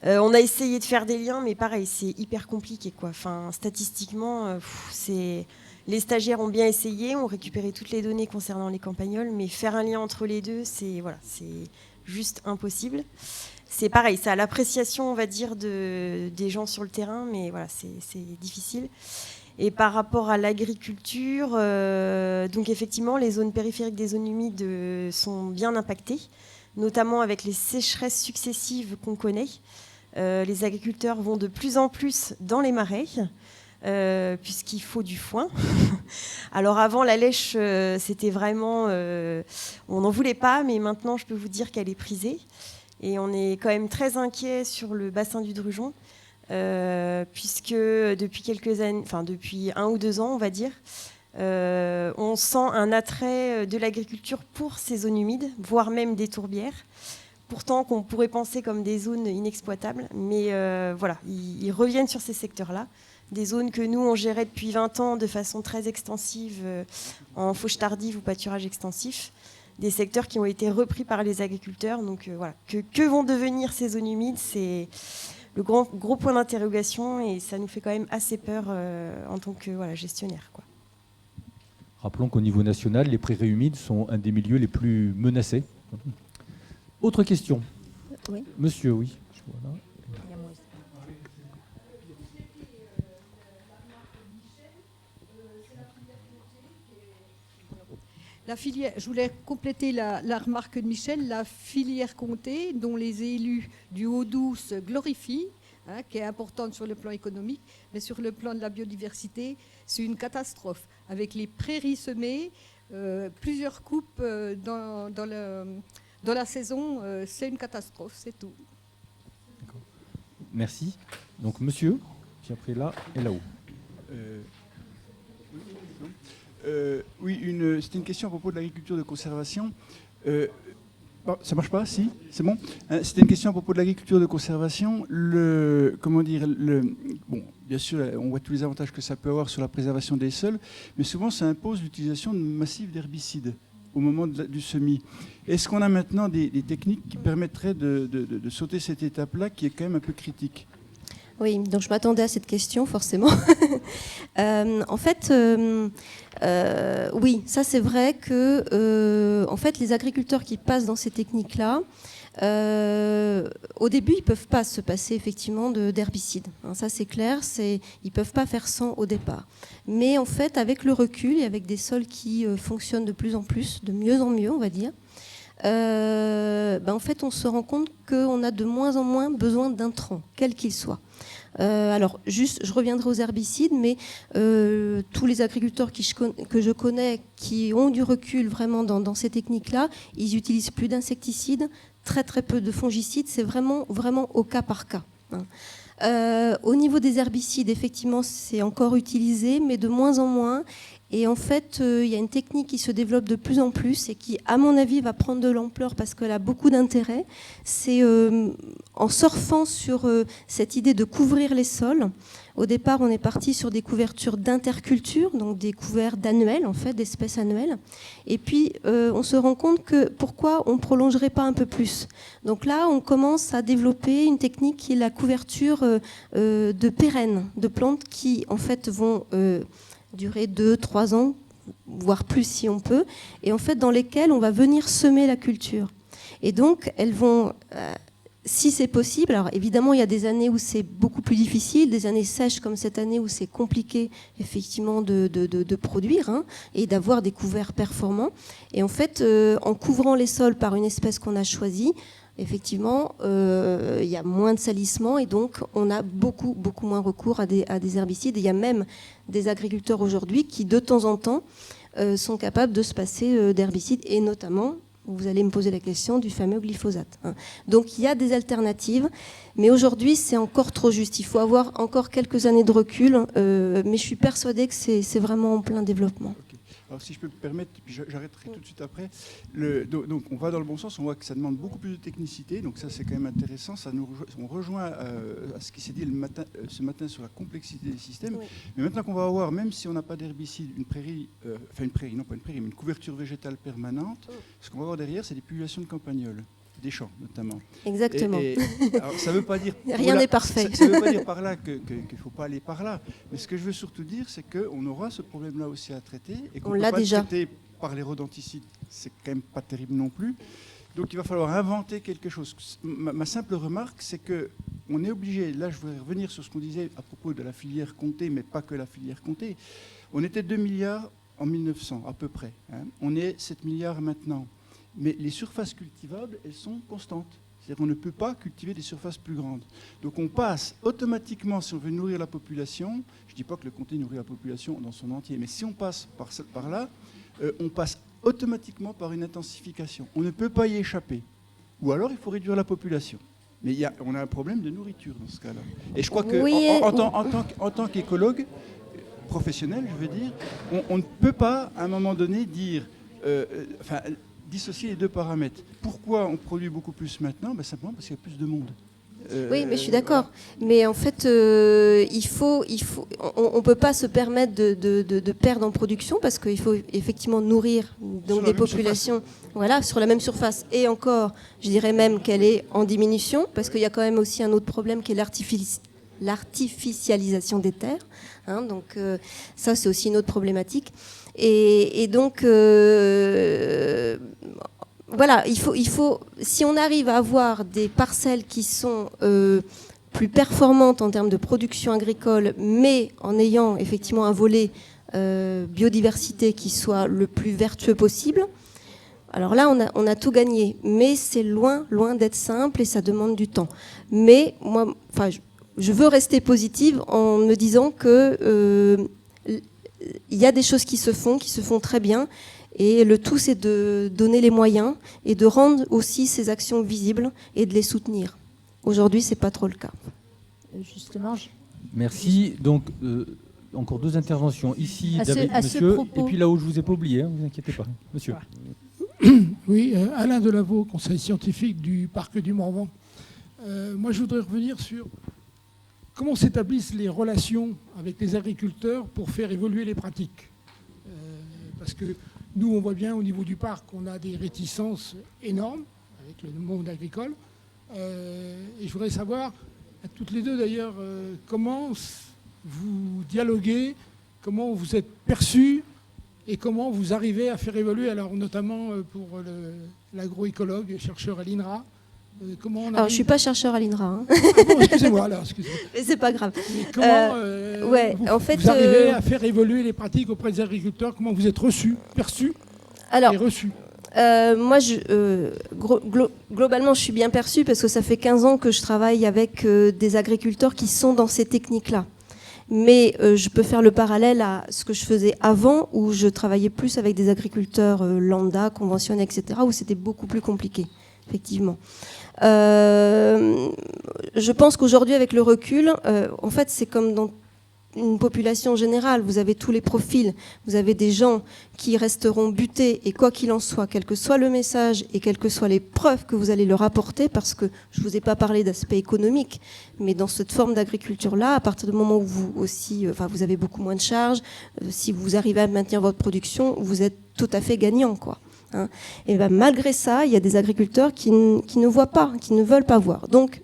S1: On a essayé de faire des liens, mais pareil, c'est hyper compliqué, quoi. Enfin, statistiquement, les stagiaires ont bien essayé, ont récupéré toutes les données concernant les campagnols, mais faire un lien entre les deux, c'est juste impossible. C'est pareil, c'est à l'appréciation, on va dire, des gens sur le terrain, mais voilà, c'est difficile. Et par rapport à l'agriculture, donc effectivement, les zones périphériques des zones humides sont bien impactées, notamment avec les sécheresses successives qu'on connaît. Les agriculteurs vont de plus en plus dans les marais, puisqu'il faut du foin. Alors avant, la lèche, c'était vraiment... on n'en voulait pas, mais maintenant, je peux vous dire qu'elle est prisée. Et on est quand même très inquiet sur le bassin du Drugeon, puisque depuis quelques années, enfin depuis 1 ou 2 ans, on va dire, on sent un attrait de l'agriculture pour ces zones humides, voire même des tourbières. Pourtant qu'on pourrait penser comme des zones inexploitables, mais ils reviennent sur ces secteurs-là. Des zones que nous, on gérait depuis 20 ans de façon très extensive, en fauche tardive ou pâturage extensif. Des secteurs qui ont été repris par les agriculteurs. Donc que vont devenir ces zones humides ? C'est le gros point d'interrogation et ça nous fait quand même assez peur en tant que gestionnaire, quoi.
S2: Rappelons qu'au niveau national, les prairies humides sont un des milieux les plus menacés. Autre question.
S3: Oui.
S2: Monsieur, oui. Je vois là.
S5: La filière, je voulais compléter la remarque de Michel, la filière comté, dont les élus du Haut-Doubs glorifient, qui est importante sur le plan économique, mais sur le plan de la biodiversité, c'est une catastrophe. Avec les prairies semées, plusieurs coupes dans la saison, c'est une catastrophe, c'est tout.
S2: Merci. Donc monsieur, puis après là et là-haut.
S6: C'était une question à propos de l'agriculture de conservation. Ça marche pas? Si, c'est bon. C'était une question à propos de l'agriculture de conservation. Bien sûr, on voit tous les avantages que ça peut avoir sur la préservation des sols, mais souvent ça impose l'utilisation massive d'herbicides au moment du semis. Est-ce qu'on a maintenant des techniques qui permettraient de sauter cette étape-là, qui est quand même un peu critique?
S3: Oui, donc je m'attendais à cette question, forcément. En fait, oui, ça c'est vrai que en fait, les agriculteurs qui passent dans ces techniques-là, au début, ils ne peuvent pas se passer effectivement d'herbicides. Ça c'est clair, ils ne peuvent pas faire sans au départ. Mais en fait, avec le recul et avec des sols qui fonctionnent de plus en plus, de mieux en mieux, on va dire, en fait, on se rend compte qu'on a de moins en moins besoin d'intrants, quels qu'ils soient. Alors, juste, je reviendrai aux herbicides, mais tous les agriculteurs que je connais qui ont du recul vraiment dans ces techniques-là, ils utilisent plus d'insecticides, très très peu de fongicides, c'est vraiment, vraiment au cas par cas. Au niveau des herbicides, effectivement, c'est encore utilisé, mais de moins en moins. Et en fait, il y a une technique qui se développe de plus en plus et qui, à mon avis, va prendre de l'ampleur parce qu'elle a beaucoup d'intérêt. C'est en surfant sur cette idée de couvrir les sols. Au départ, on est parti sur des couvertures d'interculture, donc des couverts d'annuels, en fait, d'espèces annuelles. Et puis, on se rend compte que pourquoi on ne prolongerait pas un peu plus. Donc là, on commence à développer une technique qui est la couverture de pérennes, de plantes qui, en fait, vont durer 2-3 ans, voire plus si on peut, et en fait, dans lesquelles on va venir semer la culture. Et donc, elles vont... si c'est possible, alors évidemment il y a des années où c'est beaucoup plus difficile, des années sèches comme cette année où c'est compliqué effectivement de produire et d'avoir des couverts performants. Et en fait, en couvrant les sols par une espèce qu'on a choisie, effectivement, il y a moins de salissement et donc on a beaucoup moins recours à des herbicides. Et il y a même des agriculteurs aujourd'hui qui de temps en temps sont capables de se passer d'herbicides et notamment Vous allez me poser la question du fameux glyphosate. Donc il y a des alternatives, mais aujourd'hui c'est encore trop juste. Il faut avoir encore quelques années de recul, mais je suis persuadée que c'est vraiment en plein développement.
S6: Okay. Alors si je peux me permettre, puis j'arrêterai tout de suite après. Donc on va dans le bon sens, on voit que ça demande beaucoup plus de technicité, donc ça c'est quand même intéressant. On rejoint à ce qui s'est dit ce matin sur la complexité des systèmes. Oui. Mais maintenant qu'on va avoir, même si on n'a pas d'herbicide, une couverture végétale permanente, ce qu'on va avoir derrière, c'est des populations de campagnols. Des champs, notamment.
S3: Exactement.
S6: Alors, ça veut pas dire...
S3: Rien n'est parfait.
S6: Ça ne veut pas dire par là qu'il ne faut pas aller par là. Mais ce que je veux surtout dire, c'est qu'on aura ce problème-là aussi à traiter. Et qu'on ne peut pas le traiter par les rodenticides. C'est quand même pas terrible non plus. Donc il va falloir inventer quelque chose. Ma simple remarque, c'est qu'on est obligé... Là, je voudrais revenir sur ce qu'on disait à propos de la filière Comté, mais pas que la filière Comté. On était 2 milliards en 1900, à peu près. On est 7 milliards maintenant. Mais les surfaces cultivables, elles sont constantes. C'est-à-dire qu'on ne peut pas cultiver des surfaces plus grandes. Donc on passe automatiquement, si on veut nourrir la population, je ne dis pas que le comté nourrit la population dans son entier, mais si on passe par là, on passe automatiquement par une intensification. On ne peut pas y échapper. Ou alors il faut réduire la population. Mais on a un problème de nourriture dans ce cas-là. Et je crois qu'en tant qu'écologue, professionnel, je veux dire, on ne peut pas, à un moment donné, dire... dissocier les deux paramètres. Pourquoi on produit beaucoup plus maintenant ? Simplement parce qu'il y a plus de monde.
S3: Oui, mais je suis d'accord. Mais en fait, on ne peut pas se permettre de perdre en production parce qu'il faut effectivement nourrir donc des populations sur la même surface. Et encore, je dirais même qu'elle est en diminution parce qu'il y a quand même aussi un autre problème qui est l'artificialisation des terres. Donc ça, c'est aussi une autre problématique. Et donc, voilà, il faut, si on arrive à avoir des parcelles qui sont plus performantes en termes de production agricole, mais en ayant effectivement un volet biodiversité qui soit le plus vertueux possible, alors là, on a tout gagné. Mais c'est loin d'être simple et ça demande du temps. Mais moi, je veux rester positive en me disant que il y a des choses qui se font très bien. Et le tout, c'est de donner les moyens et de rendre aussi ces actions visibles et de les soutenir. Aujourd'hui, ce n'est pas trop le cas.
S7: Justement.
S2: Merci. Donc, encore 2 interventions. Ici, David, monsieur, et puis là où je ne vous ai pas oublié, ne vous inquiétez pas. Monsieur.
S8: Oui, Alain Delaveau, conseil scientifique du parc du Morvan. Moi, je voudrais revenir sur comment s'établissent les relations avec les agriculteurs pour faire évoluer les pratiques. Parce que nous, on voit bien au niveau du parc qu'on a des réticences énormes avec le monde agricole. Et je voudrais savoir, à toutes les deux d'ailleurs, comment vous dialoguez, comment vous êtes perçus et comment vous arrivez à faire évoluer, alors notamment pour l'agroécologue, chercheur à l'INRA. Alors,
S3: je ne suis pas chercheur à l'INRA.
S8: Ah bon, excusez-moi alors.
S3: Mais c'est pas grave.
S8: Mais comment vous arrivez à faire évoluer les pratiques auprès des agriculteurs ? Comment vous êtes perçus et reçus ?
S3: Moi, globalement, je suis bien perçue parce que ça fait 15 ans que je travaille avec des agriculteurs qui sont dans ces techniques-là. Mais je peux faire le parallèle à ce que je faisais avant, où je travaillais plus avec des agriculteurs lambda, conventionnels, etc., où c'était beaucoup plus compliqué, effectivement. Je pense qu'aujourd'hui, avec le recul, en fait, c'est comme dans une population générale. Vous avez tous les profils. Vous avez des gens qui resteront butés, et quoi qu'il en soit, quel que soit le message et quelles que soient les preuves que vous allez leur apporter, parce que je ne vous ai pas parlé d'aspect économique, mais dans cette forme d'agriculture-là, à partir du moment où vous avez beaucoup moins de charges, si vous arrivez à maintenir votre production, vous êtes tout à fait gagnant, quoi. Et malgré ça, il y a des agriculteurs qui ne voient pas, qui ne veulent pas voir. Donc,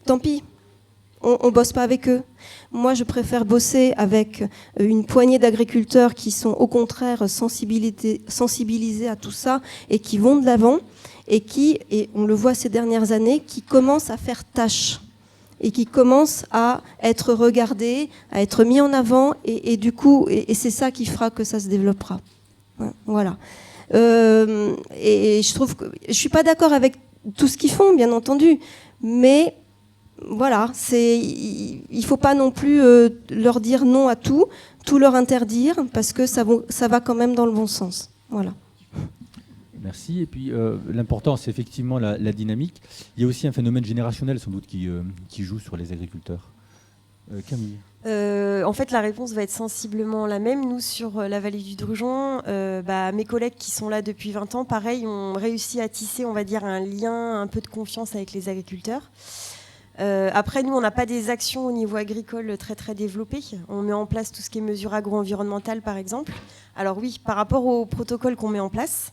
S3: tant pis, on bosse pas avec eux. Moi, je préfère bosser avec une poignée d'agriculteurs qui sont au contraire sensibilisés à tout ça et qui vont de l'avant et on le voit ces dernières années, qui commencent à faire tâche et qui commencent à être regardés, à être mis en avant et du coup, et c'est ça qui fera que ça se développera. Voilà. Et je trouve que je suis pas d'accord avec tout ce qu'ils font, bien entendu, mais voilà, il faut pas non plus leur dire non à tout leur interdire, parce que ça va quand même dans le bon sens. Voilà.
S2: Merci. Et puis, l'important, c'est effectivement la dynamique. Il y a aussi un phénomène générationnel, sans doute, qui joue sur les agriculteurs. Camille.
S1: En fait, la réponse va être sensiblement la même. Nous, sur la vallée du Drugeon, mes collègues qui sont là depuis 20 ans, pareil, ont réussi à tisser, on va dire, un lien, un peu de confiance avec les agriculteurs. Après, nous, on n'a pas des actions au niveau agricole très, très développées. On met en place tout ce qui est mesures agro-environnementales, par exemple. Alors oui, par rapport au protocole qu'on met en place,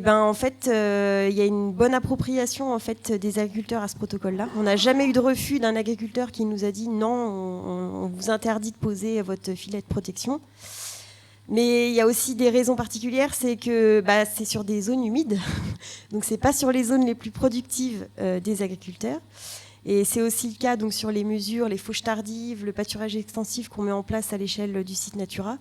S1: en fait, il y a une bonne appropriation en fait, des agriculteurs à ce protocole-là. On n'a jamais eu de refus d'un agriculteur qui nous a dit non, on vous interdit de poser votre filet de protection. Mais il y a aussi des raisons particulières, c'est que c'est sur des zones humides, donc c'est pas sur les zones les plus productives des agriculteurs. Et c'est aussi le cas donc, sur les mesures, les fauches tardives, le pâturage extensif qu'on met en place à l'échelle du site Natura.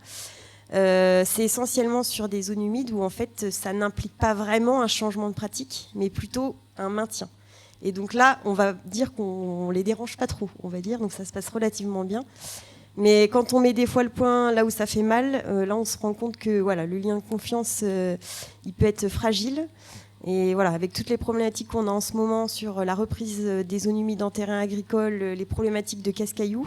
S1: C'est essentiellement sur des zones humides où en fait ça n'implique pas vraiment un changement de pratique, mais plutôt un maintien. Et donc là, on va dire qu'on les dérange pas trop, on va dire, donc ça se passe relativement bien. Mais quand on met des fois le point là où ça fait mal, là on se rend compte que voilà, le lien de confiance, il peut être fragile. Et voilà, avec toutes les problématiques qu'on a en ce moment sur la reprise des zones humides en terrain agricole, les problématiques de casse-cailloux,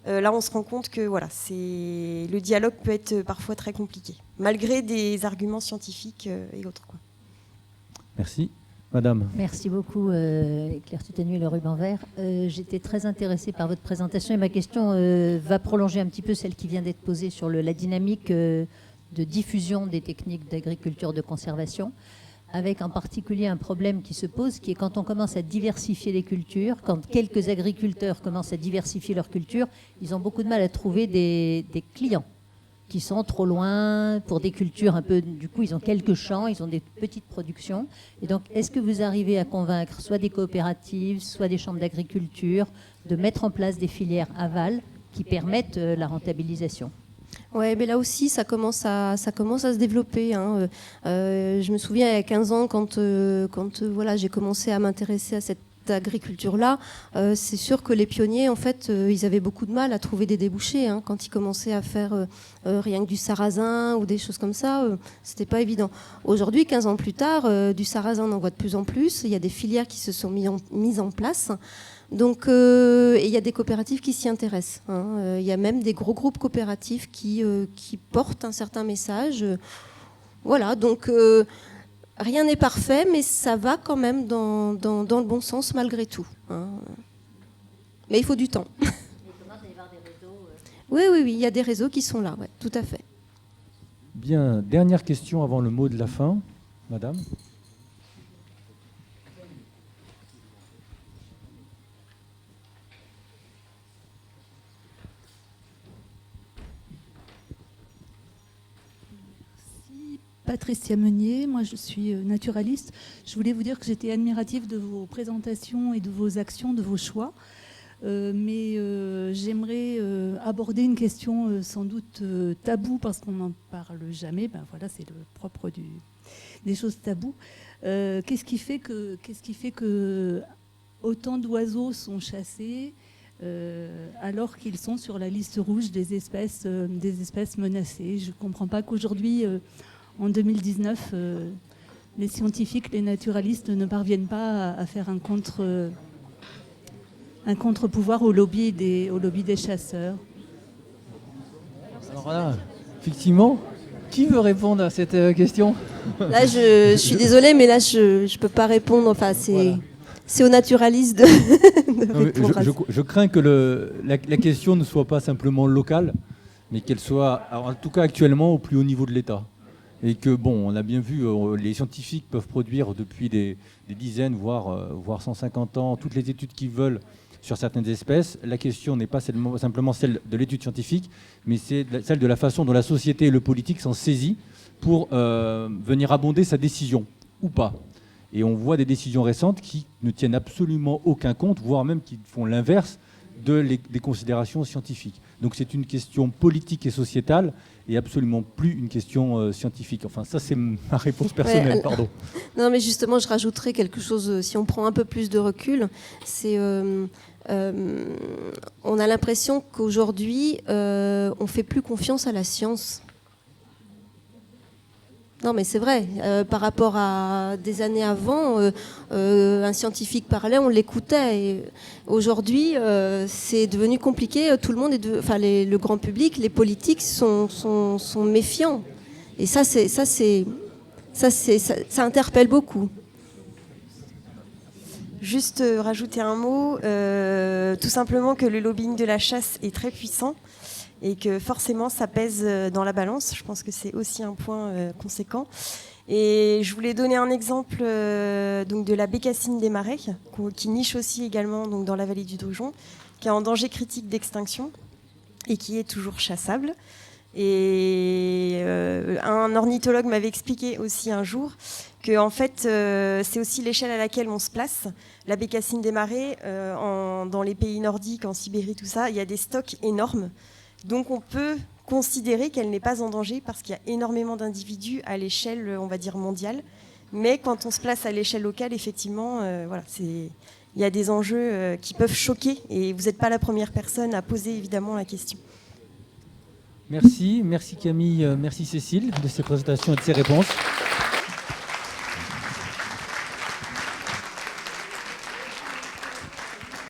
S1: là on se rend compte que voilà, le dialogue peut être parfois très compliqué, malgré des arguments scientifiques et autres. Quoi.
S2: Merci. Madame.
S7: Merci beaucoup, Claire Tutanuel, le ruban vert. J'étais très intéressée par votre présentation et ma question va prolonger un petit peu celle qui vient d'être posée sur la dynamique de diffusion des techniques d'agriculture de conservation, avec en particulier un problème qui se pose, qui est quand on commence à diversifier les cultures, quand quelques agriculteurs commencent à diversifier leurs cultures, ils ont beaucoup de mal à trouver des clients qui sont trop loin pour des cultures un peu... Du coup, ils ont quelques champs, ils ont des petites productions. Et donc, est-ce que vous arrivez à convaincre soit des coopératives, soit des chambres d'agriculture de mettre en place des filières aval qui permettent la rentabilisation ?
S3: Ouais, mais là aussi, ça commence à se développer. Hein. Je me souviens, il y a 15 ans, quand j'ai commencé à m'intéresser à cette agriculture-là, c'est sûr que les pionniers, en fait, ils avaient beaucoup de mal à trouver des débouchés. Hein. Quand ils commençaient à faire rien que du sarrasin ou des choses comme ça, c'était pas évident. Aujourd'hui, 15 ans plus tard, du sarrasin, on en voit de plus en plus. Il y a des filières qui se sont mises en place. Donc, il y a des coopératives qui s'y intéressent. Hein. Il y a même des gros groupes coopératifs qui portent un certain message. Voilà, donc rien n'est parfait, mais ça va quand même dans le bon sens malgré tout. Hein. Mais il faut du temps. Il commence à y avoir des réseaux. Oui, il y a des réseaux qui sont là, ouais, tout à fait.
S2: Bien, dernière question avant le mot de la fin, madame.
S9: Patricia Meunier, moi je suis naturaliste. Je voulais vous dire que j'étais admirative de vos présentations et de vos actions, de vos choix. Mais j'aimerais aborder une question sans doute taboue parce qu'on n'en parle jamais. Ben voilà, c'est le propre des choses taboues. Qu'est-ce qui fait que autant d'oiseaux sont chassés alors qu'ils sont sur la liste rouge des espèces menacées? Je ne comprends pas qu'aujourd'hui... En 2019, les scientifiques, les naturalistes ne parviennent pas à faire un contre-pouvoir au lobby des chasseurs.
S2: Alors là, effectivement, qui veut répondre à cette question?
S3: Là, je suis désolée, mais là, je ne peux pas répondre. Enfin, c'est aux naturalistes de répondre.
S2: Je crains que la question ne soit pas simplement locale, mais qu'elle soit, en tout cas actuellement, au plus haut niveau de l'État. Et que, bon, on a bien vu, les scientifiques peuvent produire depuis des dizaines, voire 150 ans, toutes les études qu'ils veulent sur certaines espèces. La question n'est pas simplement celle de l'étude scientifique, mais c'est celle de la façon dont la société et le politique s'en saisissent pour venir abonder sa décision, ou pas. Et on voit des décisions récentes qui ne tiennent absolument aucun compte, voire même qui font l'inverse des considérations scientifiques. Donc c'est une question politique et sociétale et absolument plus une question scientifique. Enfin, ça, c'est ma réponse personnelle, pardon.
S3: Non, mais justement, je rajouterais quelque chose, si on prend un peu plus de recul, c'est... on a l'impression qu'aujourd'hui, on ne fait plus confiance à la science. Non, mais c'est vrai. Par rapport à des années avant, un scientifique parlait, on l'écoutait. Et aujourd'hui, c'est devenu compliqué. Tout le monde le grand public, les politiques sont méfiants. Et ça interpelle beaucoup.
S1: Juste rajouter un mot, tout simplement que le lobbying de la chasse est très puissant et que forcément ça pèse dans la balance. Je pense que c'est aussi un point conséquent. Et je voulais donner un exemple donc de la bécassine des marais, qui niche aussi également donc, dans la vallée du Drugeon, qui est en danger critique d'extinction et qui est toujours chassable. Et un ornithologue m'avait expliqué aussi un jour que en fait, c'est aussi l'échelle à laquelle on se place. La bécassine des marais, dans les pays nordiques, en Sibérie, tout ça, il y a des stocks énormes. Donc on peut considérer qu'elle n'est pas en danger parce qu'il y a énormément d'individus à l'échelle, on va dire, mondiale. Mais quand on se place à l'échelle locale, effectivement, il y a des enjeux qui peuvent choquer. Et vous n'êtes pas la première personne à poser, évidemment, la question.
S2: Merci Camille, merci Cécile de ces présentations et de ces réponses.